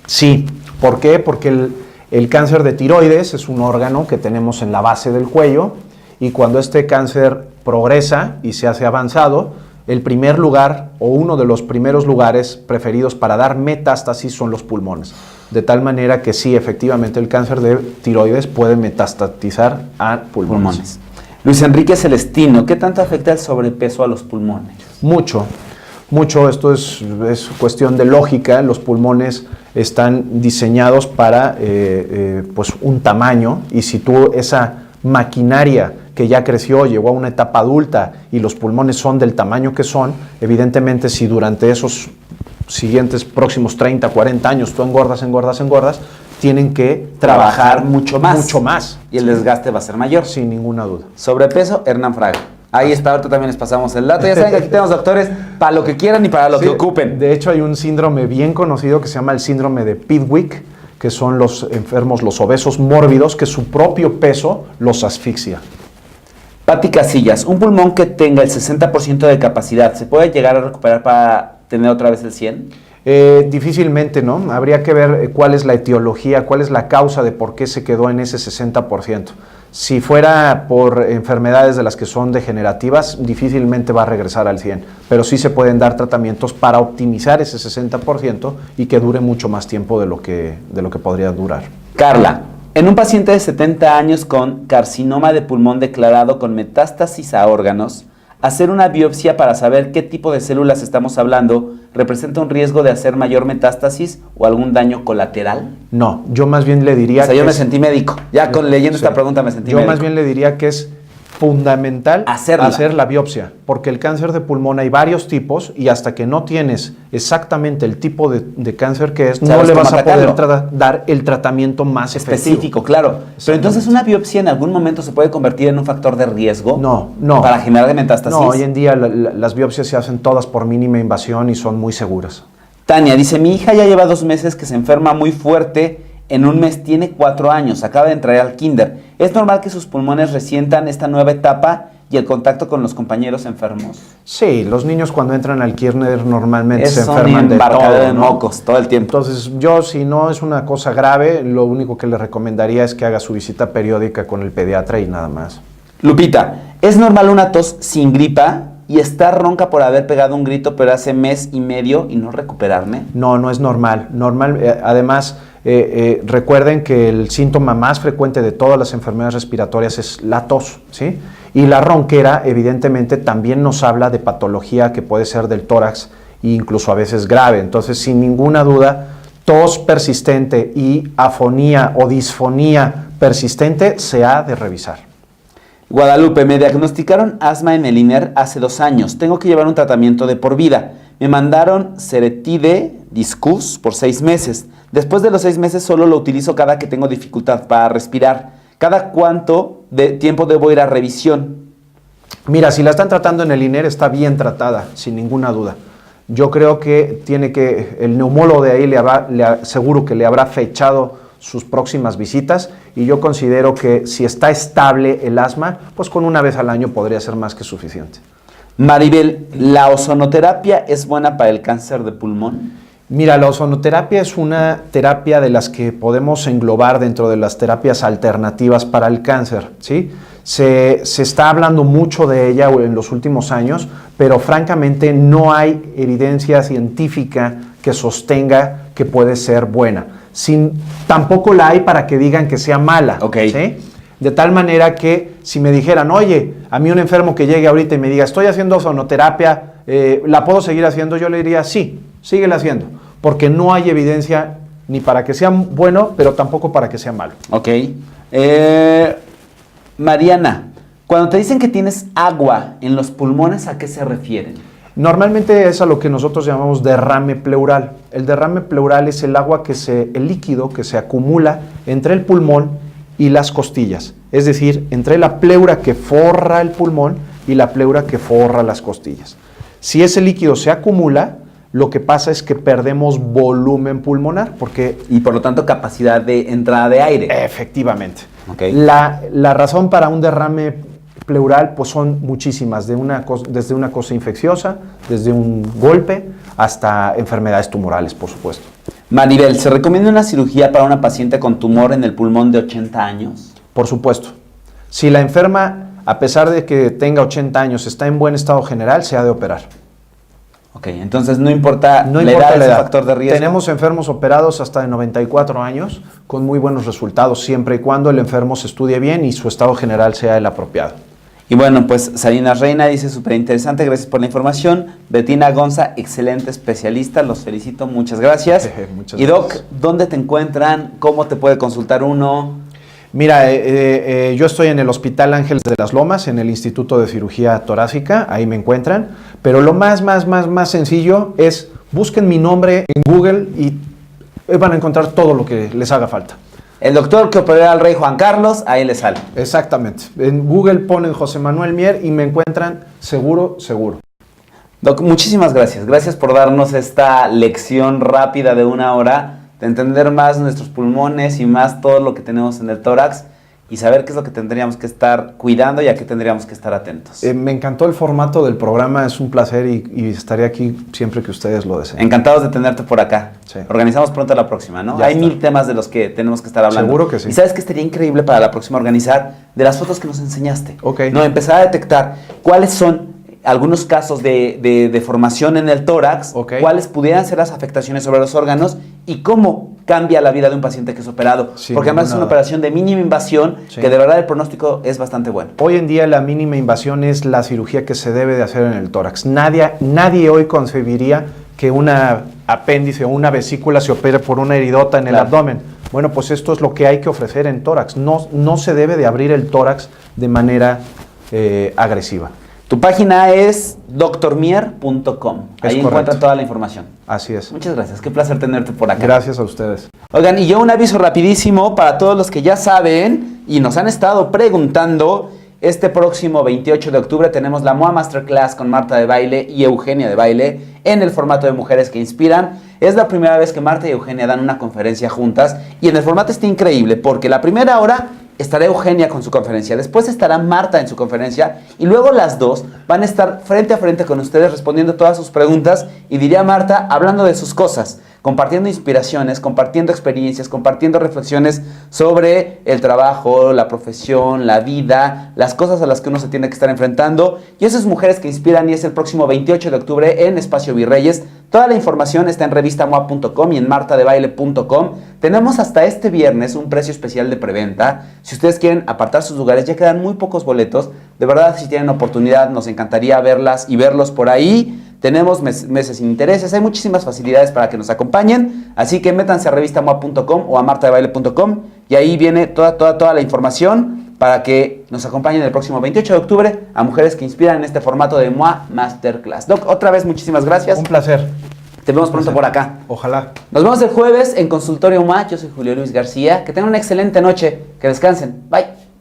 Sí. ¿Por qué? Porque el cáncer de tiroides es un órgano que tenemos en la base del cuello y cuando este cáncer progresa y se hace avanzado, el primer lugar o uno de los primeros lugares preferidos para dar metástasis son los pulmones. De tal manera que sí, efectivamente, el cáncer de tiroides puede metastatizar a pulmones. Luis Enrique Celestino, ¿qué tanto afecta el sobrepeso a los pulmones? Mucho. Esto es cuestión de lógica. Los pulmones están diseñados para pues un tamaño y si tú esa maquinaria que ya creció, llegó a una etapa adulta y los pulmones son del tamaño que son, evidentemente si durante esos próximos 30, 40 años tú engordas, tienen que trabajar mucho más. Y el desgaste va a ser mayor. Sin ninguna duda. Sobrepeso, Hernán Fraga. Ahí está, ahorita también les pasamos el dato. Ya saben que aquí tenemos doctores para lo que quieran y para lo que ocupen. De hecho, hay un síndrome bien conocido que se llama el síndrome de Pidwick, que son los enfermos, los obesos mórbidos, que su propio peso los asfixia. Pati Casillas, un pulmón que tenga el 60% de capacidad, ¿se puede llegar a recuperar para tener otra vez el 100%? Difícilmente, ¿no? Habría que ver cuál es la etiología, cuál es la causa de por qué se quedó en ese 60%. Si fuera por enfermedades de las que son degenerativas, difícilmente va a regresar al 100%, pero sí se pueden dar tratamientos para optimizar ese 60% y que dure mucho más tiempo de lo que podría durar. Carla, en un paciente de 70 años con carcinoma de pulmón declarado con metástasis a órganos, hacer una biopsia para saber qué tipo de células estamos hablando representa un riesgo de hacer mayor metástasis o algún daño colateral. No, yo más bien le diría yo me sentí médico. Ya leyendo esta pregunta me sentí médico. Yo más bien le diría que es fundamental hacer la biopsia, porque el cáncer de pulmón hay varios tipos y hasta que no tienes exactamente el tipo de cáncer que es, no le vas a poder dar el tratamiento más específico, claro. Pero entonces una biopsia en algún momento se puede convertir en un factor de riesgo. No. Para generar metástasis. No, hoy en día las biopsias se hacen todas por mínima invasión y son muy seguras. Tania dice, mi hija ya lleva 2 meses que se enferma muy fuerte. En un mes tiene 4 años, acaba de entrar al kinder. ¿Es normal que sus pulmones resientan esta nueva etapa y el contacto con los compañeros enfermos? Sí, los niños cuando entran al kinder normalmente se son enferman de todo, de mocos todo el tiempo. Entonces yo, si no es una cosa grave, lo único que le recomendaría es que haga su visita periódica con el pediatra y nada más. Lupita, ¿es normal una tos sin gripa y estar ronca por haber pegado un grito pero hace mes y medio y no recuperarme? No es normal. Además, Recuerden que el síntoma más frecuente de todas las enfermedades respiratorias es la tos, ¿sí? Y la ronquera, evidentemente, también nos habla de patología que puede ser del tórax e incluso a veces grave. Entonces, sin ninguna duda, tos persistente y afonía o disfonía persistente se ha de revisar. Guadalupe, me diagnosticaron asma en el INER hace 2 años. Tengo que llevar un tratamiento de por vida. Me mandaron Ceretide Discus por 6 meses. Después de los 6 meses solo lo utilizo cada que tengo dificultad para respirar. ¿Cada cuánto de tiempo debo ir a revisión? Mira, si la están tratando en el INER está bien tratada, sin ninguna duda. Yo creo que el neumólogo de ahí seguro que le habrá fechado sus próximas visitas, y yo considero que si está estable el asma, pues con una vez al año podría ser más que suficiente. Maribel, ¿la ozonoterapia es buena para el cáncer de pulmón? Mira, la ozonoterapia es una terapia de las que podemos englobar dentro de las terapias alternativas para el cáncer, ¿sí? Se está hablando mucho de ella en los últimos años, pero francamente no hay evidencia científica que sostenga que puede ser buena. Tampoco la hay para que digan que sea mala, ¿sí? De tal manera que si me dijeran, oye, a mí un enfermo que llegue ahorita y me diga, estoy haciendo ozonoterapia, ¿la puedo seguir haciendo? Yo le diría, sí, síguela haciendo, porque no hay evidencia ni para que sea bueno, pero tampoco para que sea malo. Ok. Mariana, cuando te dicen que tienes agua en los pulmones, ¿a qué se refieren? Normalmente es a lo que nosotros llamamos derrame pleural. El derrame pleural es el líquido que se acumula entre el pulmón y las costillas, es decir, entre la pleura que forra el pulmón y la pleura que forra las costillas. Si ese líquido se acumula, lo que pasa es que perdemos volumen pulmonar, y por lo tanto capacidad de entrada de aire. Efectivamente. Okay. La razón para un derrame pleural pues son muchísimas, desde una cosa infecciosa, desde un golpe, hasta enfermedades tumorales, por supuesto. Maribel, ¿se recomienda una cirugía para una paciente con tumor en el pulmón de 80 años? Por supuesto. Si la enferma, a pesar de que tenga 80 años, está en buen estado general, se ha de operar. Ok, entonces no importa la edad, es un factor de riesgo. Tenemos enfermos operados hasta de 94 años con muy buenos resultados, siempre y cuando el enfermo se estudie bien y su estado general sea el apropiado. Y bueno, pues Salinas Reina dice, súper interesante, gracias por la información. Betina Gonza, excelente especialista, los felicito, muchas gracias. Muchas y Doc, gracias. ¿dónde te encuentran? ¿Cómo te puede consultar uno? Mira, yo estoy en el Hospital Ángeles de las Lomas, en el Instituto de Cirugía Torácica, ahí me encuentran, pero lo más sencillo es busquen mi nombre en Google y van a encontrar todo lo que les haga falta. El doctor que operó al rey Juan Carlos, ahí le sale. Exactamente. En Google ponen José Manuel Mier y me encuentran seguro. Doc, muchísimas gracias. Gracias por darnos esta lección rápida de 1 hora, de entender más nuestros pulmones y más todo lo que tenemos en el tórax y saber qué es lo que tendríamos que estar cuidando y a qué tendríamos que estar atentos. Me encantó el formato del programa, es un placer y estaré aquí siempre que ustedes lo deseen. Encantados de tenerte por acá. Sí. Organizamos pronto la próxima, ¿no? Ya Hay está. 1000 temas de los que tenemos que estar hablando. Seguro que sí. Y sabes que estaría increíble para la próxima organizar de las fotos que nos enseñaste. Ok. No, empezar a detectar cuáles son algunos casos de deformación en el tórax, Ok. cuáles pudieran ser las afectaciones sobre los órganos y cómo cambia la vida de un paciente que es operado. Sin porque además es una ninguna operación de mínima invasión, Sí. que de verdad el pronóstico es bastante bueno. Hoy en día la mínima invasión es la cirugía que se debe de hacer en el tórax. Nadie hoy concebiría que una apéndice o una vesícula se opere por una heridota en el Claro. abdomen. Bueno, pues esto es lo que hay que ofrecer en tórax. No se debe de abrir el tórax de manera agresiva. Tu página es drmier.com. Ahí encuentran correcto. toda la información. Así es. Muchas gracias, qué placer tenerte por acá. Gracias a ustedes. Oigan, y yo un aviso rapidísimo para todos los que ya saben y nos han estado preguntando. Este próximo 28 de octubre tenemos la MOA Masterclass con Marta de Baile y Eugenia de Baile en el formato de Mujeres que Inspiran. Es la primera vez que Marta y Eugenia dan una conferencia juntas y en el formato está increíble porque la primera hora estará Eugenia con su conferencia, después estará Marta en su conferencia y luego las dos van a estar frente a frente con ustedes respondiendo todas sus preguntas y diría Marta hablando de sus cosas. compartiendo inspiraciones, compartiendo experiencias, compartiendo reflexiones sobre el trabajo, la profesión, la vida, las cosas a las que uno se tiene que estar enfrentando. Y esas mujeres que inspiran, y es el próximo 28 de octubre en Espacio Virreyes. Toda la información está en revistamoa.com y en martadebaile.com. Tenemos hasta este viernes un precio especial de preventa. Si ustedes quieren apartar sus lugares, ya quedan muy pocos boletos. De verdad, si tienen oportunidad, nos encantaría verlas y verlos por ahí. Tenemos meses sin intereses, hay muchísimas facilidades para que nos acompañen. Así que métanse a revistamoa.com o a martadebaile.com y ahí viene toda la información para que nos acompañen el próximo 28 de octubre a mujeres que inspiran en este formato de MOA Masterclass. Doc, otra vez muchísimas gracias. Un placer. Te vemos pronto por acá. Ojalá. Nos vemos el jueves en Consultorio MOA. Yo soy Julio Luis García. Que tengan una excelente noche. Que descansen. Bye.